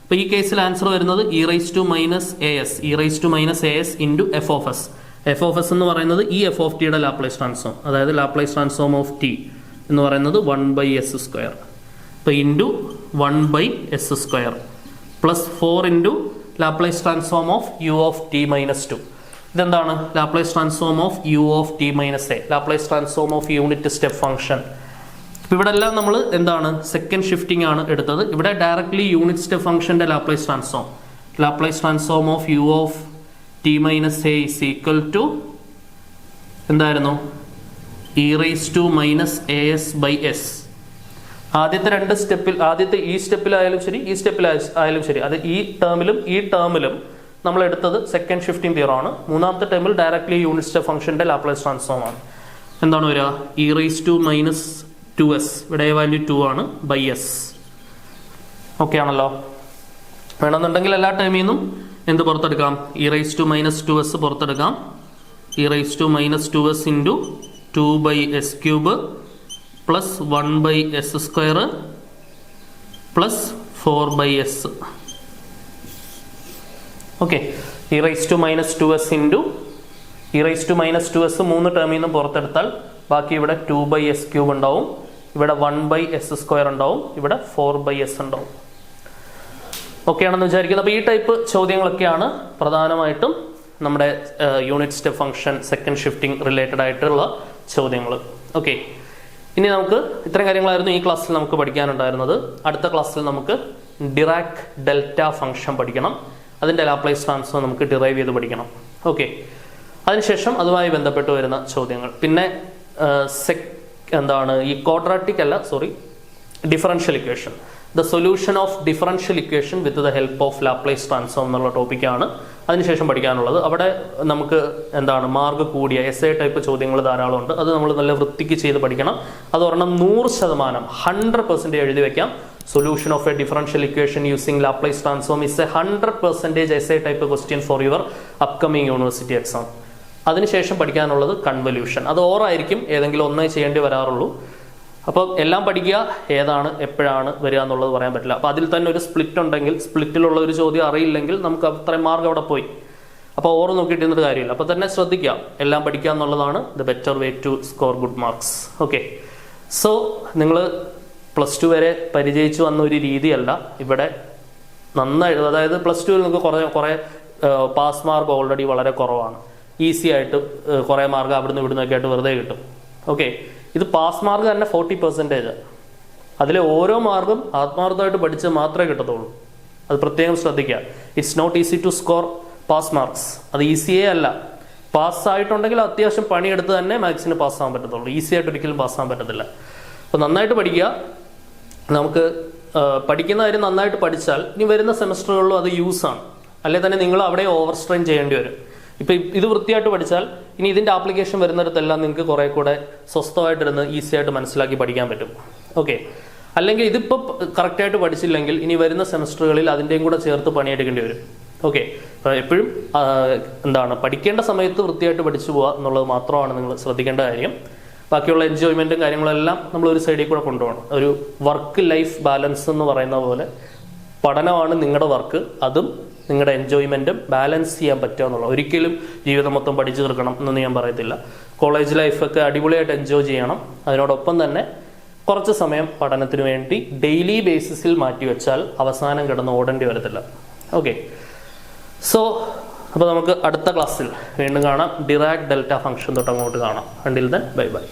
അപ്പൊ ഈ കേസിൽ ആൻസർ വരുന്നത് e raise to minus A s, e raise to minus A S into F of S. F of S എന്ന് പറയുന്നത് ഈ എഫ് ഓഫ് ടിയുടെ ലാപ്ലേസ് ട്രാൻസ്ഫോം, അതായത് ലാപ്ലേസ് ട്രാൻസ്ഫോം ഓഫ് ടി എന്ന് പറയുന്നത് 1 ബൈ എസ് സ്ക്വയർ. അപ്പൊ into 1 by S square plus 4 into Laplace transform of U of T minus 2. ഇതെന്താണ്, Laplace transform of U of T minus A, Laplace transform of unit step function. ഇവിടെ എല്ലാം നമ്മൾ എന്താണ് second shifting ആണ് എടുത്തത്. ഇവിടെ directly unit step ഫംഗ്ഷന്റെ Laplace transform, Laplace transform of U of T minus A is equal to എന്തായിരുന്നു, e raise to minus A s by s. ആദ്യത്തെ രണ്ട് സ്റ്റെപ്പിൽ, ആദ്യത്തെ ഈ സ്റ്റെപ്പിലായാലും ശരി, ഈ സ്റ്റെപ്പിലായാലും ശരി, അത് ഈ ടേമിലും നമ്മൾ എടുത്തത് സെക്കൻഡ് ഷിഫ്റ്റിംഗ് തിയറം ആണ്. മൂന്നാമത്തെ ടേമിൽ ഡയറക്ട്ലി യൂണിറ്റ് സ്റ്റെപ്പ് ഫംഗ്ഷന്റെ ലാപ്ലേസ് ട്രാൻസ്ഫോം ആണ്. എന്താണ് വരിക? e⁻²-2s, ഇവിടെ വാല്യൂ 2 ആണ്, ബൈ എസ്. ഓക്കെ ആണല്ലോ. വേണമെന്നുണ്ടെങ്കിൽ എല്ലാ ടൈമിൽ നിന്നും എന്ത് പുറത്തെടുക്കാം? e⁻²-2s പുറത്തെടുക്കാം. e⁻² into 2/s³ plus 1/s² plus 4/s. Okay, e⁻² into e⁻² 3 ടേമിൽ നിന്നും പുറത്തെടുത്താൽ ബാക്കി ഇവിടെ 2/s³ ഉണ്ടാവും, ഇവിടെ 1/s² ഉണ്ടാവും, ഇവിടെ 4/s ഉണ്ടാവും. ഓക്കെ ആണെന്ന് വിചാരിക്കുന്നത്. അപ്പോൾ ഈ ടൈപ്പ് ചോദ്യങ്ങളൊക്കെയാണ് പ്രധാനമായിട്ടും നമ്മുടെ unit step function second shifting related ആയിട്ടുള്ള ചോദ്യങ്ങൾ. ഓക്കെ, ഇനി നമുക്ക് ഇത്രയും കാര്യങ്ങളായിരുന്നു ഈ ക്ലാസ്സിൽ നമുക്ക് പഠിക്കാനുണ്ടായിരുന്നത്. അടുത്ത ക്ലാസ്സിൽ നമുക്ക് ഡിറാക് ഡെൽറ്റ ഫംഗ്ഷൻ പഠിക്കണം. അതിൻ്റെ ലാപ്ലേസ് ട്രാൻസ്ഫോം നമുക്ക് ഡിറൈവ് ചെയ്ത് പഠിക്കണം. ഓക്കെ, അതിനുശേഷം അതുമായി ബന്ധപ്പെട്ട് വരുന്ന ചോദ്യങ്ങൾ. പിന്നെ ഈ ക്വാഡ്രാറ്റിക് അല്ല, differential equation, the solution of differential equation with the help of Laplace transform എന്നുള്ള ടോപ്പിക്കാണ് അതിനുശേഷം പഠിക്കാനുള്ളത്. അവിടെ നമുക്ക് മാർക്ക് കൂടിയ എസ്എ ടൈപ്പ് ചോദ്യങ്ങൾ ധാരാളം ഉണ്ട്. അത് നമ്മൾ നല്ല വൃത്തിക്ക് ചെയ്ത് പഠിക്കണം. അത് ഒരെണ്ണം 100% 100% എഴുതി വെക്കാം. Solution of A differential equation using Laplace transform is A 100% SA type question for your upcoming university exam. അതിനുശേഷം പഠിക്കാനുള്ളത് കൺവല്യൂഷൻ. അത് ഓറായിരിക്കും, ഏതെങ്കിലും ഒന്നേ ചെയ്യേണ്ടി വരാറുള്ളൂ. അപ്പോൾ എല്ലാം പഠിക്കുക, ഏതാണ് എപ്പോഴാണ് വരിക എന്നുള്ളത് പറയാൻ പറ്റില്ല. അപ്പോൾ അതിൽ തന്നെ ഒരു സ്പ്ലിറ്റ് ഉണ്ടെങ്കിൽ, സ്പ്ലിറ്റിലുള്ള ഒരു ചോദ്യം അറിയില്ലെങ്കിൽ നമുക്ക് അത്രയും മാർക്ക് അവിടെ പോയി. അപ്പോൾ ഓറ് നോക്കിയിട്ടിരുന്നൊരു കാര്യമില്ല. അപ്പോൾ തന്നെ ശ്രദ്ധിക്കുക, എല്ലാം പഠിക്കുക എന്നുള്ളതാണ് the better way to score good marks. Okay, so നിങ്ങൾ +2 വരെ പരിചയിച്ചു വന്ന ഒരു രീതിയല്ല ഇവിടെ നന്നായി. അതായത് +2 നിങ്ങൾക്ക് കുറേ പാസ് മാർക്ക് ഓൾറെഡി വളരെ കുറവാണ്. ഈസി ആയിട്ട് കുറേ മാർക്ക് അവിടുന്ന് ഇവിടുന്നൊക്കെ ആയിട്ട് വെറുതെ കിട്ടും. ഓക്കെ, ഇത് പാസ് മാർക്ക് തന്നെ 40%. അതിലെ ഓരോ മാർക്കും ആത്മാർത്ഥമായിട്ട് പഠിച്ച് മാത്രമേ കിട്ടത്തുള്ളൂ. അത് പ്രത്യേകം ശ്രദ്ധിക്കുക. It's not easy to score pass marks. അത് ഈസിയേ അല്ല. പാസ്സായിട്ടുണ്ടെങ്കിൽ അത്യാവശ്യം പണിയെടുത്ത് തന്നെ മാത്സിന് പാസ്സാകാൻ പറ്റത്തുള്ളൂ. ഈസി ആയിട്ട് ഒരിക്കലും പാസ്സാകാൻ പറ്റത്തില്ല. അപ്പോൾ നന്നായിട്ട് പഠിക്കുക. നമുക്ക് പഠിക്കുന്ന കാര്യം നന്നായിട്ട് പഠിച്ചാൽ ഇനി വരുന്ന സെമസ്റ്ററുകളിലും അത് യൂസാണ്. അല്ലെ തന്നെ നിങ്ങൾ അവിടെ ഓവർ സ്ട്രെയിൻ ചെയ്യേണ്ടി വരും. ഇപ്പം ഇത് വൃത്തിയായിട്ട് പഠിച്ചാൽ ഇനി ഇതിൻ്റെ ആപ്ലിക്കേഷൻ വരുന്നിടത്തെല്ലാം നിങ്ങൾക്ക് കുറേ കൂടെ സ്വസ്ഥമായിട്ടിരുന്ന് ഈസി ആയിട്ട് മനസ്സിലാക്കി പഠിക്കാൻ പറ്റും. ഓക്കെ, അല്ലെങ്കിൽ ഇതിപ്പോൾ കറക്റ്റായിട്ട് പഠിച്ചില്ലെങ്കിൽ ഇനി വരുന്ന സെമസ്റ്ററുകളിൽ അതിൻ്റെയും കൂടെ ചേർത്ത് പണിയെടുക്കേണ്ടി വരും. ഓക്കെ, എപ്പോഴും പഠിക്കേണ്ട സമയത്ത് വൃത്തിയായിട്ട് പഠിച്ചു പോവുക എന്നുള്ളത് മാത്രമാണ് നിങ്ങൾ ശ്രദ്ധിക്കേണ്ട കാര്യം. ബാക്കിയുള്ള എൻജോയ്മെൻറ്റും കാര്യങ്ങളെല്ലാം നമ്മൾ ഒരു സൈഡിൽ കൂടെ കൊണ്ടുപോകണം. ഒരു വർക്ക് ലൈഫ് ബാലൻസ് എന്ന് പറയുന്ന പോലെ പഠനമാണ് നിങ്ങളുടെ വർക്ക്, അതും നിങ്ങളുടെ എൻജോയ്മെൻറ്റും ബാലൻസ് ചെയ്യാൻ പറ്റുക എന്നുള്ളത്. ഒരിക്കലും ജീവിതം മൊത്തം പഠിച്ചു തീർക്കണം എന്നൊന്നും ഞാൻ പറയത്തില്ല. കോളേജ് ലൈഫൊക്കെ അടിപൊളിയായിട്ട് എൻജോയ് ചെയ്യണം. അതിനോടൊപ്പം തന്നെ കുറച്ച് സമയം പഠനത്തിന് വേണ്ടി ഡെയിലി ബേസിസിൽ മാറ്റിവെച്ചാൽ അവസാനം കിടന്ന് ഓടേണ്ടി വരത്തില്ല. ഓക്കെ, സോ അപ്പോൾ നമുക്ക് അടുത്ത ക്ലാസ്സിൽ വീണ്ടും കാണാം. ഡിറാക് ഡെൽറ്റ ഫംഗ്ഷൻ തൊട്ട് അങ്ങോട്ട് കാണാം. Until then bye bye.